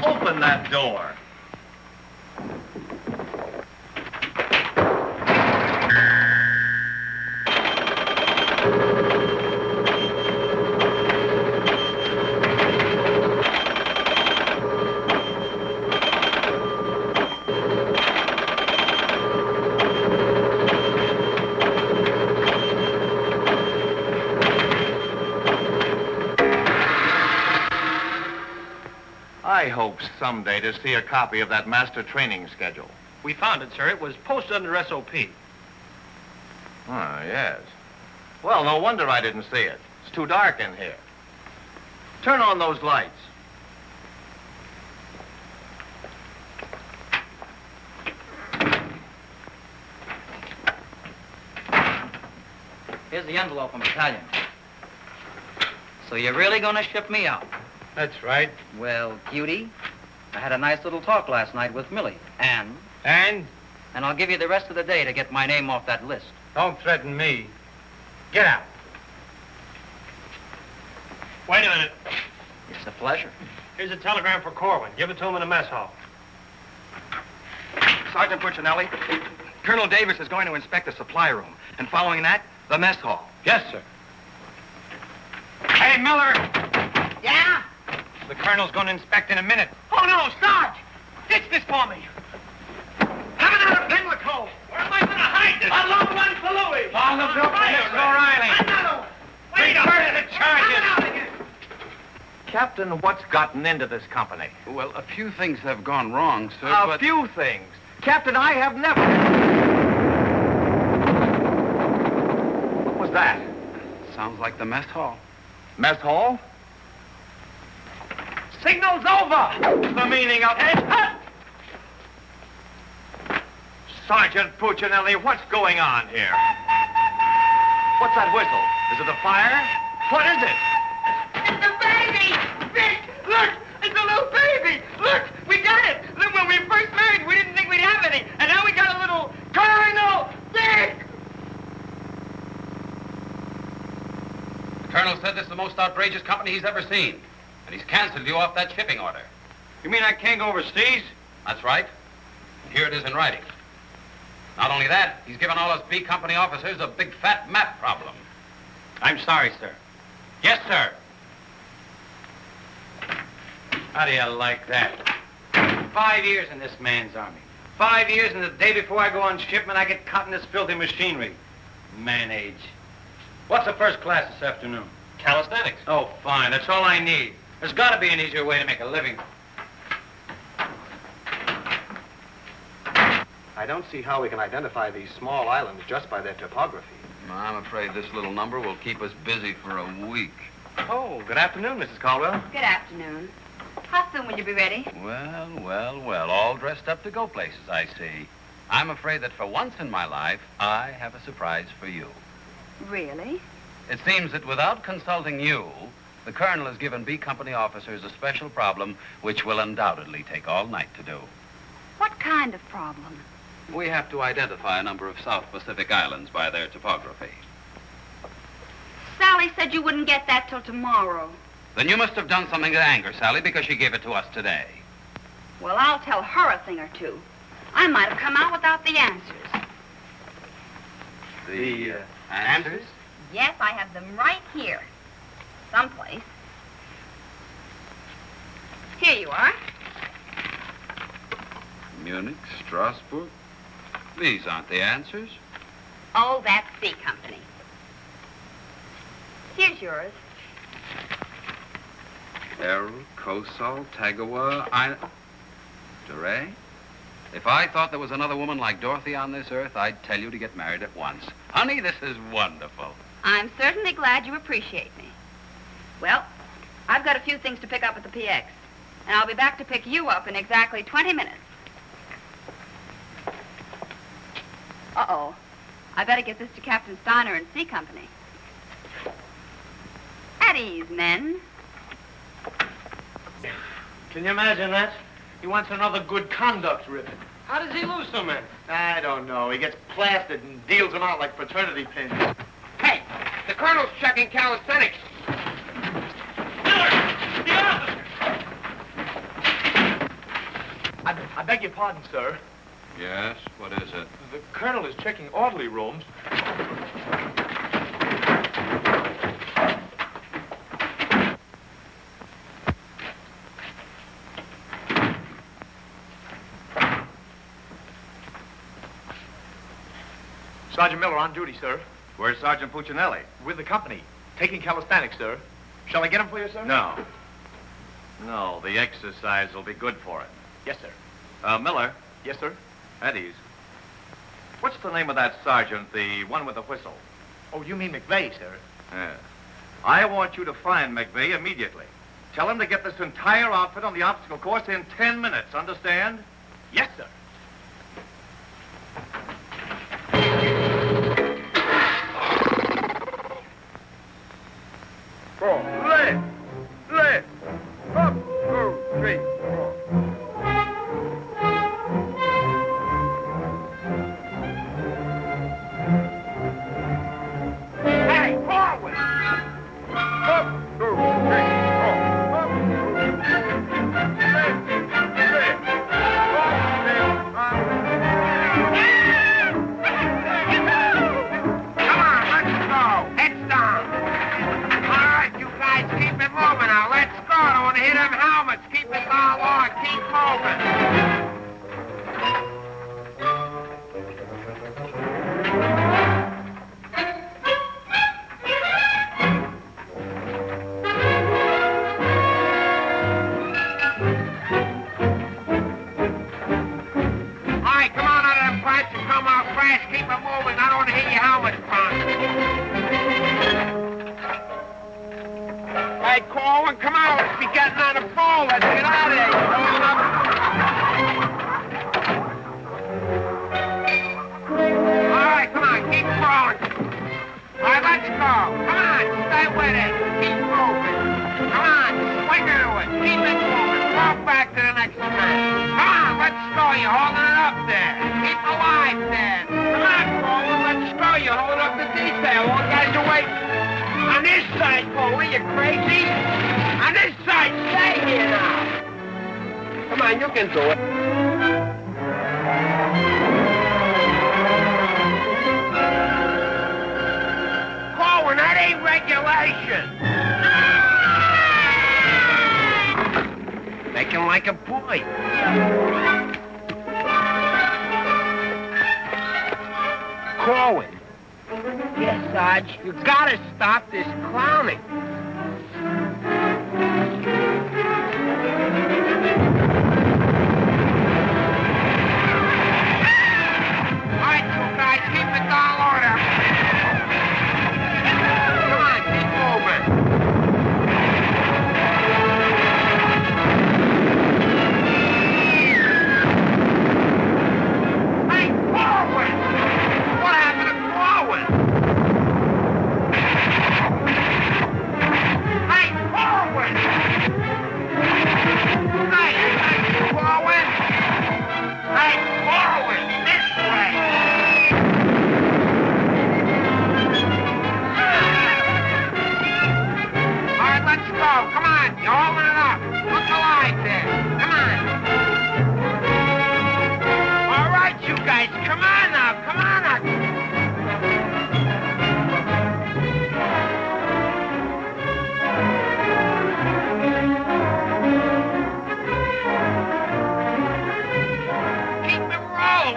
Open that door. I hope someday to see a copy of that master training schedule. We found it, sir. It was posted under SOP. Oh, yes. Well, no wonder I didn't see it. It's too dark in here. Turn on those lights. Here's the envelope from battalion. So you're really going to ship me out? That's right. Well, cutie, I had a nice little talk last night with Millie. And? And? And I'll give you the rest of the day to get my name off that list. Don't threaten me. Get out. Wait a minute. It's a pleasure. Here's a telegram for Korwin. Give it to him in the mess hall. Sergeant Puccinelli, Colonel Davis is going to inspect the supply room. And following that, the mess hall. Yes, sir. Hey, Miller! Yeah? The colonel's going to inspect in a minute. Oh, no, Sarge! Ditch this for me. Have another Pimlico. Where am I going to hide this? A long one for Louis. Oh, look, here, O'Reilly. Another one. Reverse the charges. Captain, what's gotten into this company? Well, a few things have gone wrong, sir, A few things. Captain, I have never... What was that? Sounds like the mess hall. Mess hall? Signal's over. The meaning of it? Sergeant Puccinelli, what's going on here? What's that whistle? Is it a fire? What is it? It's a baby! Vic, look! It's a little baby! Look! We got it! Look, when we first married, we didn't think we'd have any. And now we got a little Colonel Vic! The colonel said this is the most outrageous company he's ever seen. And he's canceled you off that shipping order. You mean I can't go overseas? That's right. Here it is in writing. Not only that, he's given all us B Company officers a big fat map problem. I'm sorry, sir. Yes, sir. How do you like that? 5 years in this man's army. 5 years, and the day before I go on shipment, I get caught in this filthy machinery. Man age. What's the first class this afternoon? Calisthenics. Oh, fine. That's all I need. There's got to be an easier way to make a living. I don't see how we can identify these small islands just by their topography. I'm afraid this little number will keep us busy for a week. Oh, good afternoon, Mrs. Caldwell. Good afternoon. How soon will you be ready? Well, all dressed up to go places, I see. I'm afraid that for once in my life, I have a surprise for you. Really? It seems that without consulting you, the colonel has given B Company officers a special problem which will undoubtedly take all night to do. What kind of problem? We have to identify a number of South Pacific islands by their topography. Sally said you wouldn't get that till tomorrow. Then you must have done something to anger Sally because she gave it to us today. Well, I'll tell her a thing or two. I might have come out without the answers. The answers? Yes, I have them right here. Someplace. Here you are. Munich, Strasbourg. These aren't the answers. Oh, that's C Company. Here's yours. Errol, Kosal, Tagawa, DeRay? If I thought there was another woman like Dorothy on this earth, I'd tell you to get married at once. Honey, this is wonderful. I'm certainly glad you appreciate me. Well, I've got a few things to pick up at the PX, and I'll be back to pick you up in exactly 20 minutes. Uh-oh. I better get this to Captain Steiner and C Company. At ease, men. Can you imagine that? He wants another good conduct ribbon. How does he lose so many? I don't know. He gets plastered and deals them out like fraternity pins. Hey, the colonel's checking calisthenics. I beg your pardon, sir. Yes, what is it? The colonel is checking orderly rooms. Sergeant Miller on duty, sir. Where's Sergeant Puccinelli? With the company. Taking calisthenics, sir. Shall I get him for you, sir? No. No, the exercise will be good for it. Yes, sir. Miller. Yes, sir. At ease. What's the name of that sergeant, the one with the whistle? Oh, you mean McVey, sir? Yeah. I want you to find McVey immediately. Tell him to get this entire outfit on the obstacle course in 10 minutes, understand? Yes, sir. Left. Up, 2, 3, 4. Hey, forward! Up, 2, 3, 4. Up, 2, 3, left. Come on, let's go. Heads down. All right, you guys, keep it moving now. Let's go. Don't want to hit them helmets. Keep it all on. Keep moving. All right, come on out of them pipes and come out fast. Keep it moving. I don't want to hit your helmets, Punk. Hey, Korwin, come on. Let's be getting on the phone. Let's get out of here. You rolling up. All right, come on. Keep crawling. All right, let's go. Come on. Stay with it. Keep moving. Come on. Swing into it. Keep it moving. Walk back to the next man. Come on. Let's go. You're holding it up there. Keep alive there. Come on, Korwin. Let's go. You're holding up the detail. All guys are waiting. On this side, Korwin, you crazy? On this side, stay here now. Come on, you can do it. Korwin, that ain't regulation. Make him like a boy. Korwin. Yes, Sarge, you gotta stop this clowning. on. You're holding it up. Look alive there. Come on. All right, you guys. Come on now. Come on now.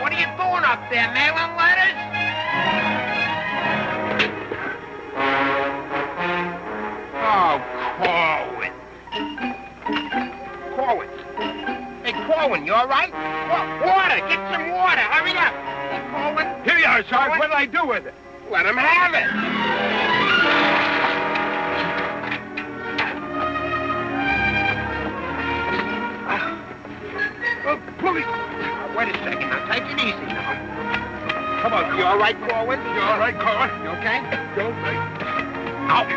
What are you doing up there, mailing letters? Oh, Korwin. Korwin. Hey, Korwin, you all right? Water. Get some water. Hurry up. Hey, Korwin. Here you are, Sarge. What did I do with it? Let him have it. Police. Wait a second. Now, take it easy now. Come on. You all right, Korwin? You all right, Korwin? You okay? You all right? Ouch.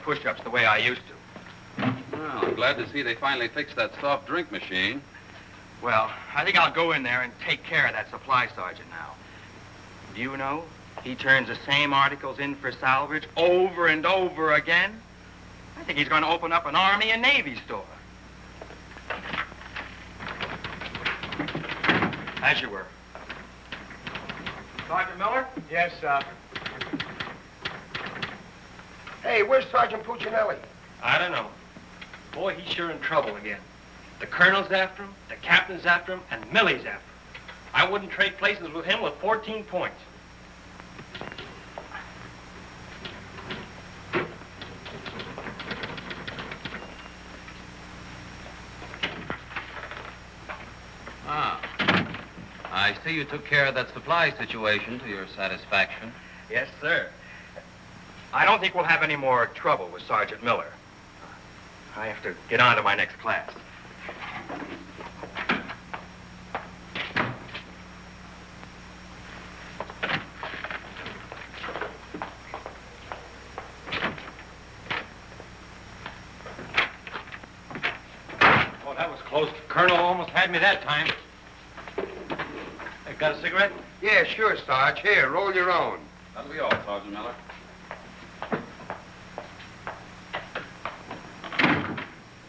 Push-ups the way I used to. Well, I'm glad to see they finally fixed that soft drink machine. Well, I think I'll go in there and take care of that supply sergeant now. Do you know, he turns the same articles in for salvage over and over again. I think he's going to open up an Army and Navy store. As you were. Sergeant Miller? Yes, sir. Hey, where's Sergeant Puccinelli? I don't know. Boy, he's sure in trouble again. The colonel's after him, the captain's after him, and Millie's after him. I wouldn't trade places with him with 14 points. Ah. I see you took care of that supply situation to your satisfaction. Yes, sir. I don't think we'll have any more trouble with Sergeant Miller. I have to get on to my next class. Oh, that was close. The colonel almost had me that time. Hey, got a cigarette? Yeah, sure, Sarge. Here, roll your own. That'll be all, Sergeant Miller.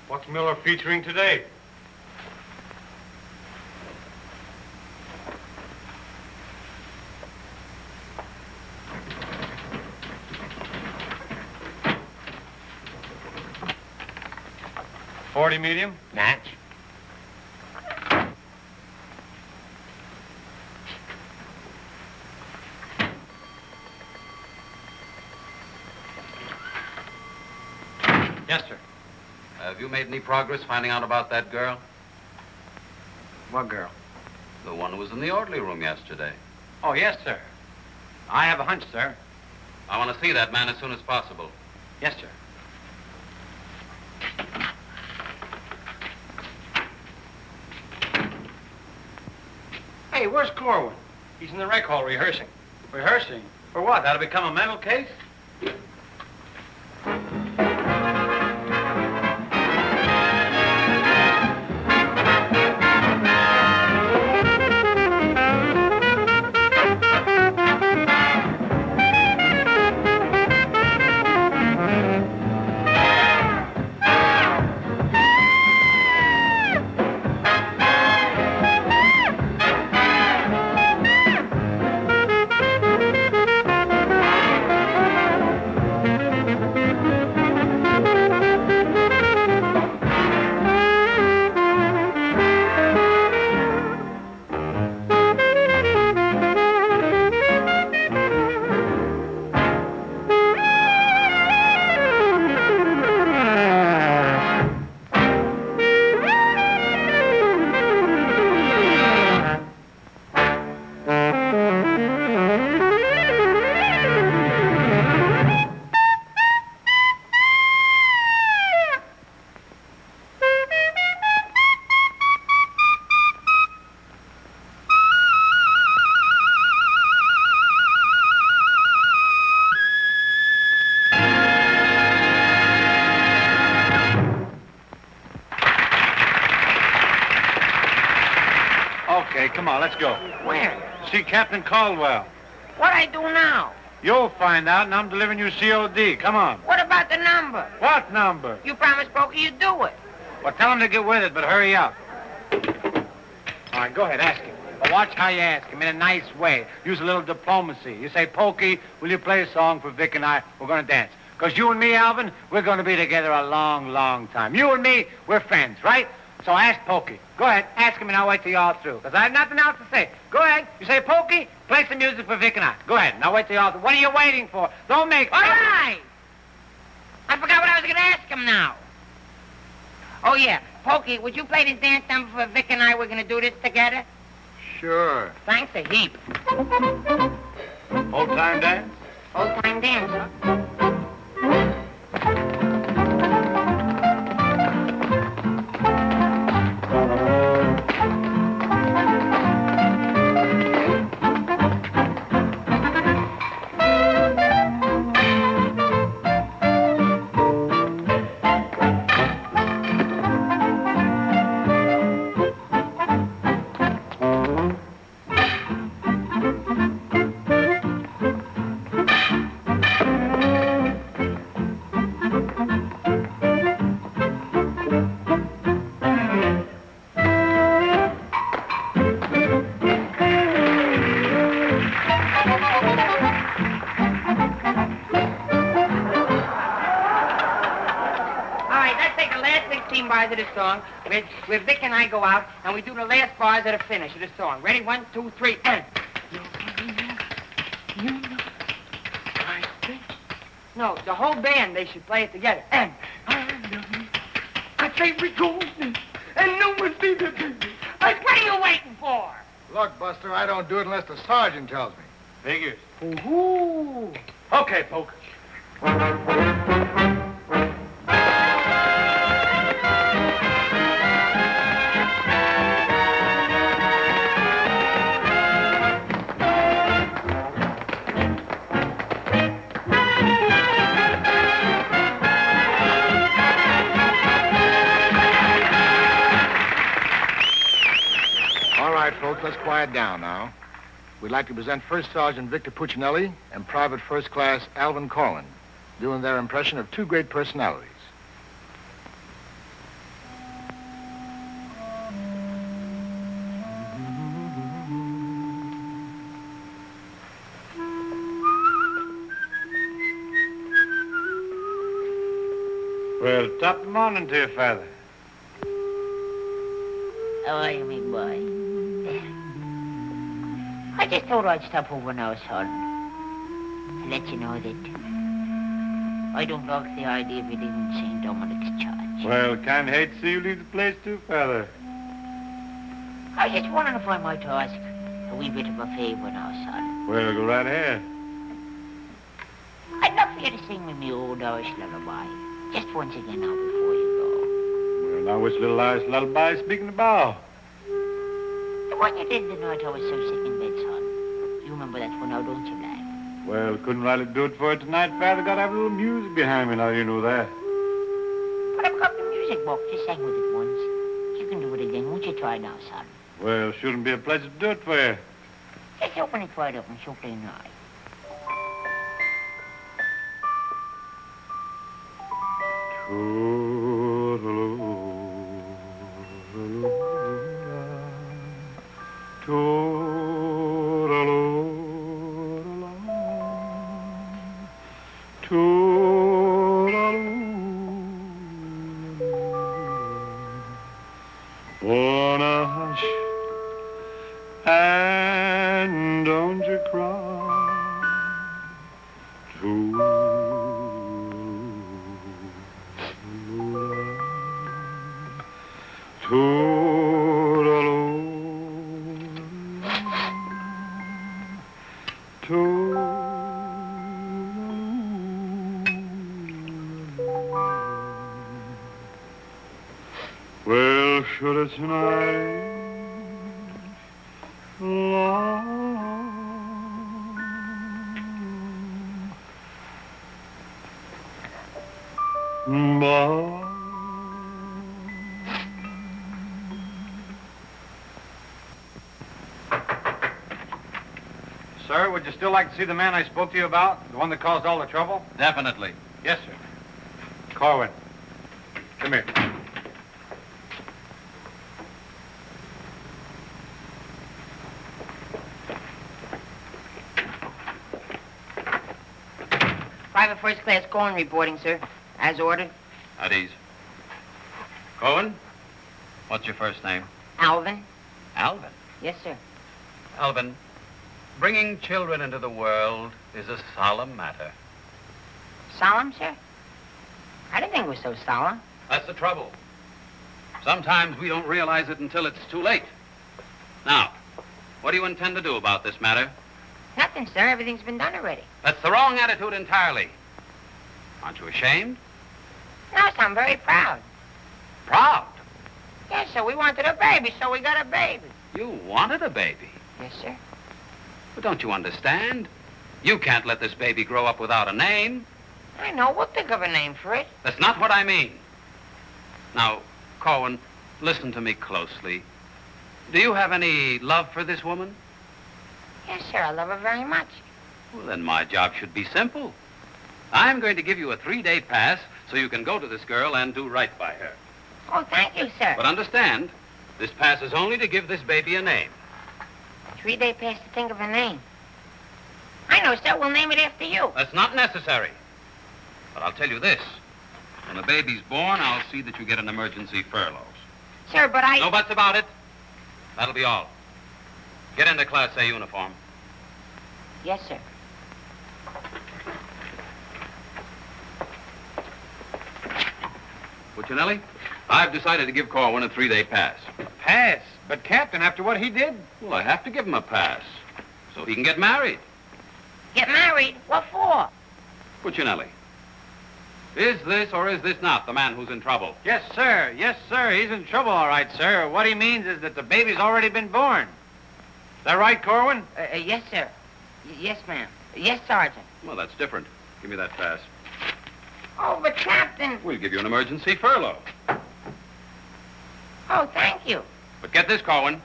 What's Miller featuring today? .40 medium? Match. Yes, sir. Have you made any progress finding out about that girl? What girl? The one who was in the orderly room yesterday. Oh, yes, sir. I have a hunch, sir. I want to see that man as soon as possible. Yes, sir. Hey, where's Korwin? He's in the rec hall rehearsing. Rehearsing? For what? That'll become a mental case? Okay, come on, let's go. Where? See Captain Caldwell. What I do now? You'll find out, and I'm delivering you COD. Come on. What about the number? What number? You promised Pokey you'd do it. Well, tell him to get with it, but hurry up. All right, go ahead, ask him. But watch how you ask him in a nice way. Use a little diplomacy. You say, Pokey, will you play a song for Vic and I? We're going to dance. Because you and me, Alvin, we're going to be together a long, long time. You and me, we're friends, right? So ask Pokey. Go ahead, ask him, and I'll wait till you're all through. Because I have nothing else to say. Go ahead. You say, Pokey, play some music for Vic and I. Go ahead, and I'll wait till you're all through. What are you waiting for? Don't make... All right. I forgot what I was going to ask him now. Oh, yeah. Pokey, would you play this dance number for Vic and I? We're going to do this together. Sure. Thanks a heap. Old-time dance? Old-time dance, huh? Of the song, where Vic and I go out, and we do the last bars at the finish of the song. Ready? 1, 2, 3, and... No, the whole band, they should play it together. And... I say we go, and no one see the baby. Like, what are you waiting for? Look, Buster, I don't do it unless the sergeant tells me. Figures. Ooh. Okay, Poke. Folks, let's quiet down now. We'd like to present First Sergeant Victor Puccinelli and Private First Class Alvin Korwin, doing their impression of two great personalities. Well, top of the morning to you, Father. How are you, me boy? I just thought I'd stop over now, son, and let you know that I don't like the idea of you leaving St. Dominic's Church. Well, can't hate to see you leave the place too, Father. I was just wondering if I might ask a wee bit of a favor now, son. Well, go right ahead. love for you to sing me old Irish lullaby. Just once again now before you Well, now which little Irish lullaby speaking about? go. The one you did the night I was so sick in bed, son. You remember that one now, don't you, lad? Well, couldn't rightly do it for it tonight, Father. Got to have a little music behind me now, you know that. But I've got the music box. You sang with it once. You can do it again. Won't you try now, son? Well, shouldn't be a pleasure to do it for you. Just open it wide up and so plain eye. Wanna hush and don't you cry. Well, should it tonight Sir, would you still like to see the man I spoke to you about? The one that caused all the trouble? Definitely. Yes, sir. Korwin, come here. Private First Class Korwin reporting, sir. As ordered. At ease. Korwin, what's your first name? Alvin. Alvin. Yes, sir. Alvin, bringing children into the world is a solemn matter. Solemn, sir? I didn't think it was so solemn. That's the trouble. Sometimes we don't realize it until it's too late. Now, what do you intend to do about this matter? Nothing, sir. Everything's been done already. That's the wrong attitude entirely. Aren't you ashamed? No, sir, I'm very proud. Proud? Yes, sir. We wanted a baby, so we got a baby. You wanted a baby. Yes, sir. But don't you understand? You can't let this baby grow up without a name. I know. We'll think of a name for it. That's not what I mean. Now, Korwin, listen to me closely. Do you have any love for this woman? Yes, sir. I love her very much. Well, then my job should be simple. I'm going to give you a 3-day pass so you can go to this girl and do right by her. Oh, thank you, sir. But understand, this pass is only to give this baby a name. 3-day pass to think of a name. I know, sir. We'll name it after you. That's not necessary. But I'll tell you this. When the baby's born, I'll see that you get an emergency furlough. Sir, but I... No buts about it. That'll be all. Get into Class A uniform. Yes, sir. Puccinelli, I've decided to give Korwin a 3-day pass. Pass? But, Captain, after what he did? Well, I have to give him a pass so he can get married. Get married? What for? Puccinelli, is this or is this not the man who's in trouble? Yes, sir. Yes, sir. He's in trouble, all right, sir. What he means is that the baby's already been born. Is that right, Korwin? Yes, sir. Yes, ma'am. Yes, Sergeant. Well, that's different. Give me that pass. Oh, but Captain... We'll give you an emergency furlough. Oh, thank you. But get this, Korwin.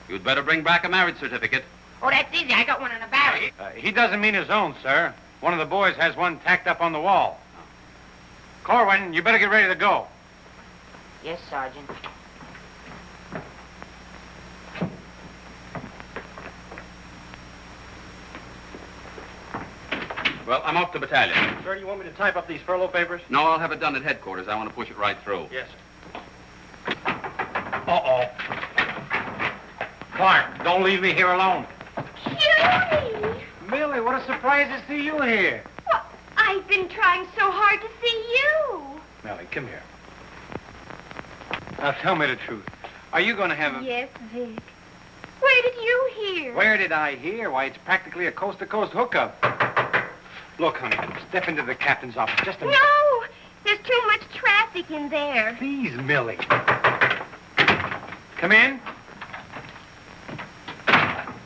You'd better bring back a marriage certificate. Oh, that's easy. I got one in the barrel. He doesn't mean his own, sir. One of the boys has one tacked up on the wall. Korwin, you better get ready to go. Yes, Sergeant. Well, I'm off to battalion. Sir, do you want me to type up these furlough papers? No, I'll have it done at headquarters. I want to push it right through. Yes, sir. Uh-oh. Clark, don't leave me here alone. Hughie! Millie, what a surprise to see you here. Well, I've been trying so hard to see you. Millie, come here. Now, tell me the truth. Are you going to have a... Yes, Vic. Where did you hear? Where did I hear? Why, it's practically a coast-to-coast hookup. Look, honey, step into the captain's office just a minute. No! There's too much traffic in there. Please, Millie. Come in.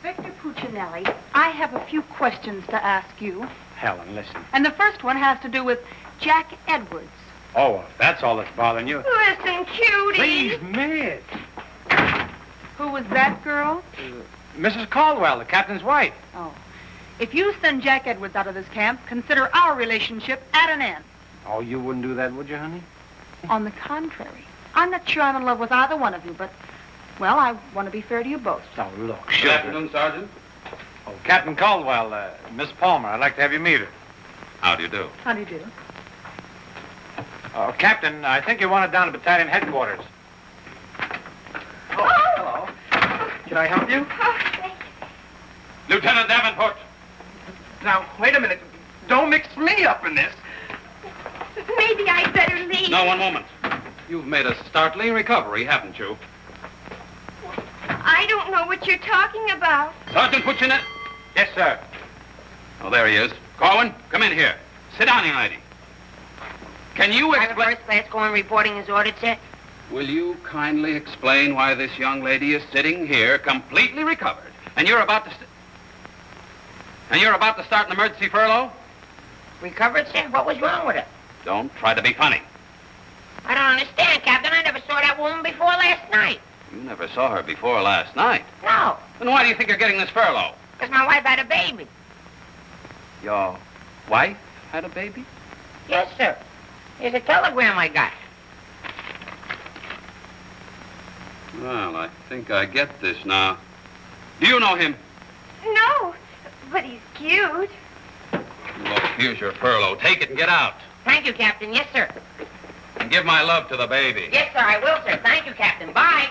Victor Puccinelli, I have a few questions to ask you. Helen, listen. And the first one has to do with Jack Edwards. Oh, well, if that's all that's bothering you. Listen, cutie. Please, miss. Who was that girl? Mrs. Caldwell, the captain's wife. Oh. If you send Jack Edwards out of this camp, consider our relationship at an end. Oh, you wouldn't do that, would you, honey? On the contrary. I'm not sure I'm in love with either one of you, but, well, I want to be fair to you both. Oh, look, Good afternoon, Sergeant. Oh, Captain Caldwell, Miss Palmer, I'd like to have you meet her. How do you do? How do you do? Oh, Captain, I think you're wanted down at battalion headquarters. Oh, hello. Can I help you? Oh, thank you. Lieutenant Davenport. Now, wait a minute. Don't mix me up in this. Maybe I'd better leave. No, one moment. You've made a startling recovery, haven't you? I don't know what you're talking about. Sergeant Puccinelli? Yes, sir. Oh, there he is. Korwin, come in here. Sit down, young lady. Can you Private explain... First Class Korwin reporting as ordered, sir. Will you kindly explain why this young lady is sitting here completely recovered, and you're about to... start an emergency furlough? Recovered, sir? What was wrong with her? Don't try to be funny. I don't understand, Captain. I never saw that woman before last night. You never saw her before last night. No, Then why do you think you're getting this furlough? because my wife had a baby. Your wife had a baby? Yes, sir. Here's a telegram I got. Well, I think I get this now. Do you know him? No, but he's cute. Look, here's your furlough. Take it and get out. Thank you, Captain. Yes, sir. And give my love to the baby. Yes, sir, I will, sir. Thank you, Captain. Bye.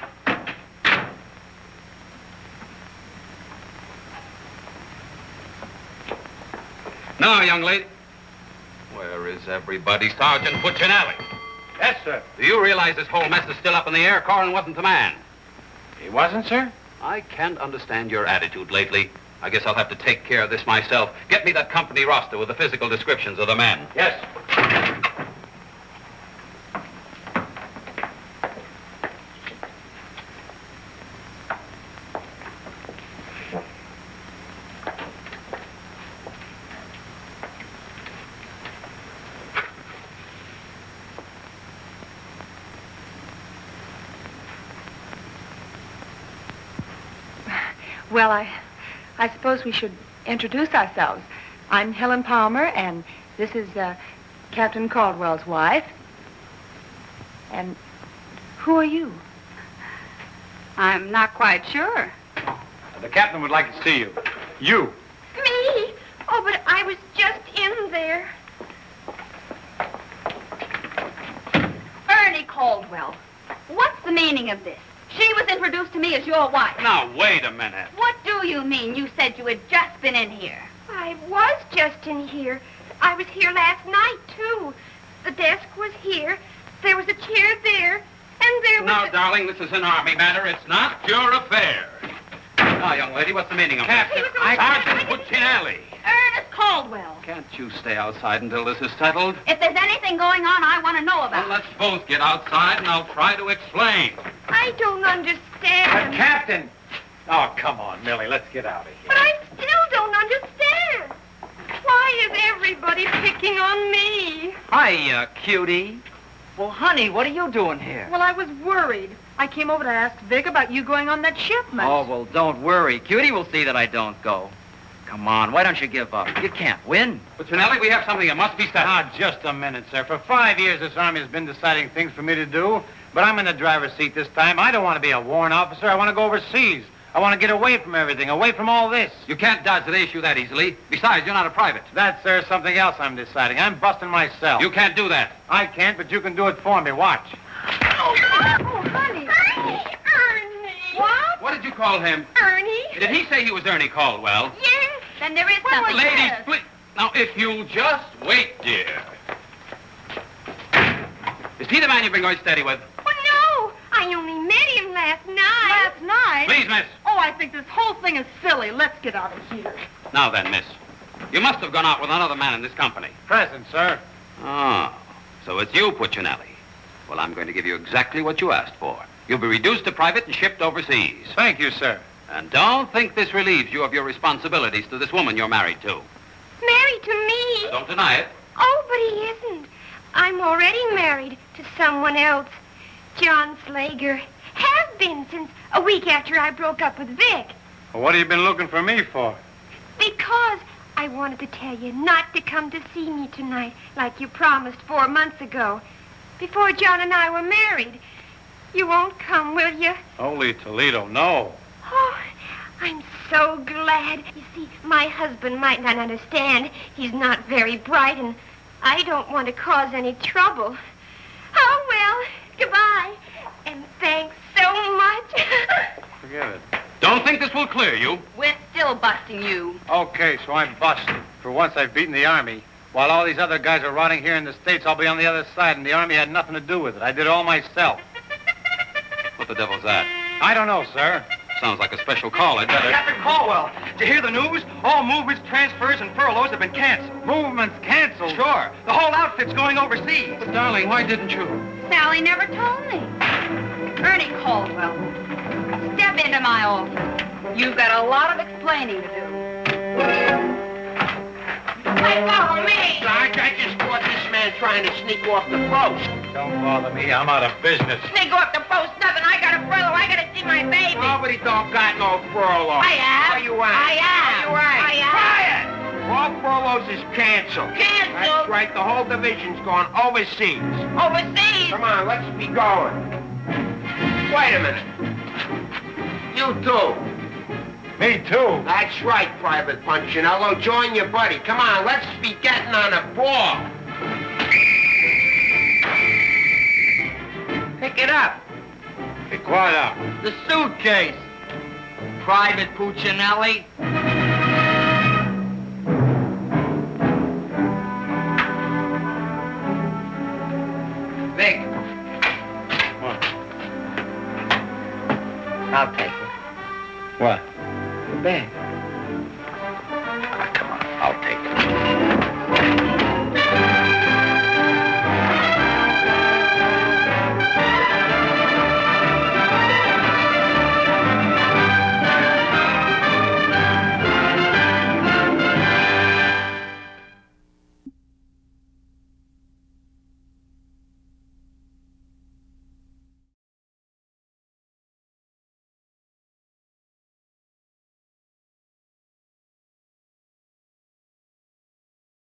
Now, young lady. Where is everybody? Sergeant Puccinelli. Yes, sir. Do you realize this whole mess is still up in the air? Korwin wasn't the man. He wasn't, sir? I can't understand your attitude lately. I guess I'll have to take care of this myself. Get me that company roster with the physical descriptions of the men. Yes. Well, I suppose we should introduce ourselves. I'm Helen Palmer, and this is Captain Caldwell's wife. And who are you? I'm not quite sure. The captain would like to see you. You. Me? Oh, but I was just in there. Ernie Caldwell. What's the meaning of this? She was introduced to me as your wife. Now, wait a minute. What do you mean? You said you had just been in here. I was just in here. I was here last night, too. The desk was here. There was a chair there. And there was Now, darling, this is an Army matter. It's not your affair. Now, young lady, what's the meaning of Captain, this? Sergeant Puccinelli. Ernest Caldwell. Can't you stay outside until this is settled? If there's anything going on, I want to know Well, about it. let's both get outside, and I'll try to explain. I don't understand. But, Captain! Oh, come on, Millie, let's get out of here. But I still don't understand. Why is everybody picking on me? Hiya, cutie. Well, honey, what are you doing here? Well, I was worried. I came over to ask Vic about you going on that shipment. Oh, well, don't worry. Cutie will see that I don't go. Come on, why don't you give up? You can't win. Puccinelli, we have something that must be settled. Ah, just a minute, sir. For 5 years, this Army has been deciding things for me to do, but I'm in the driver's seat this time. I don't want to be a warrant officer. I want to go overseas. I want to get away from everything, away from all this. You can't dodge the issue that easily. Besides, you're not a private. That's, sir, something else I'm deciding. I'm busting myself. You can't do that. I can't, but you can do it for me. Watch. Oh, honey. Ernie. What? What did you call him? Ernie? Did he say he was Ernie Caldwell? Yes. Then there is something. Ladies, please. Now, if you'll just wait, dear. Is he the man you've been going steady with? Oh, no. I only met him last night. Last night? Please, miss. Oh, I think this whole thing is silly. Let's get out of here. Now then, miss. You must have gone out with another man in this company. Present, sir. Oh, so it's you, Puccinelli. Well, I'm going to give you exactly what you asked for. You'll be reduced to private and shipped overseas. Thank you, sir. And don't think this relieves you of your responsibilities to this woman you're married to. Married to me? Don't deny it. Oh, but he isn't. I'm already married to someone else. John Slager. Have been since a week after I broke up with Vic. Well, what have you been looking for me for? Because I wanted to tell you not to come to see me tonight like you promised 4 months ago. Before John and I were married. You won't come, will you? Holy Toledo, no. Oh, I'm so glad. You see, my husband might not understand. He's not very bright, and I don't want to cause any trouble. Oh, well, goodbye. And thanks so much. Forget it. Don't think this will clear you. We're still busting you. Okay, so I'm busted. For once I've beaten the Army. While all these other guys are rotting here in the States, I'll be on the other side, and the Army had nothing to do with it. I did it all myself. What the devil's that? I don't know, sir. Sounds like a special call. I'd better... Captain Caldwell, did you hear the news? All movements, transfers, and furloughs have been canceled. Movements canceled? Sure. The whole outfit's going overseas. But, darling, why didn't you? Sally never told me. Ernie Caldwell, step into my office. You've got a lot of explaining to do. Hey, follow me! Sarge, I just caught this man trying to sneak off the post. Don't bother me. I'm out of business. Sneak off the post, nothing. I got a furlough. I got to see my baby. Nobody don't got no furlough. I have. No, you ain't. I have. No, you ain't. I have. Quiet! All furloughs is canceled. Canceled? That's right. The whole division's gone overseas. Overseas? Come on, let's be going. Wait a minute. You too. Me too. That's right, Private Punchinello. Join your buddy. Come on, let's be getting on a ball. Pick it up. Hey, quiet out. The suitcase. Private Puccinelli. Vic. What? I'll take it. What? The bag. Come on, I'll take it.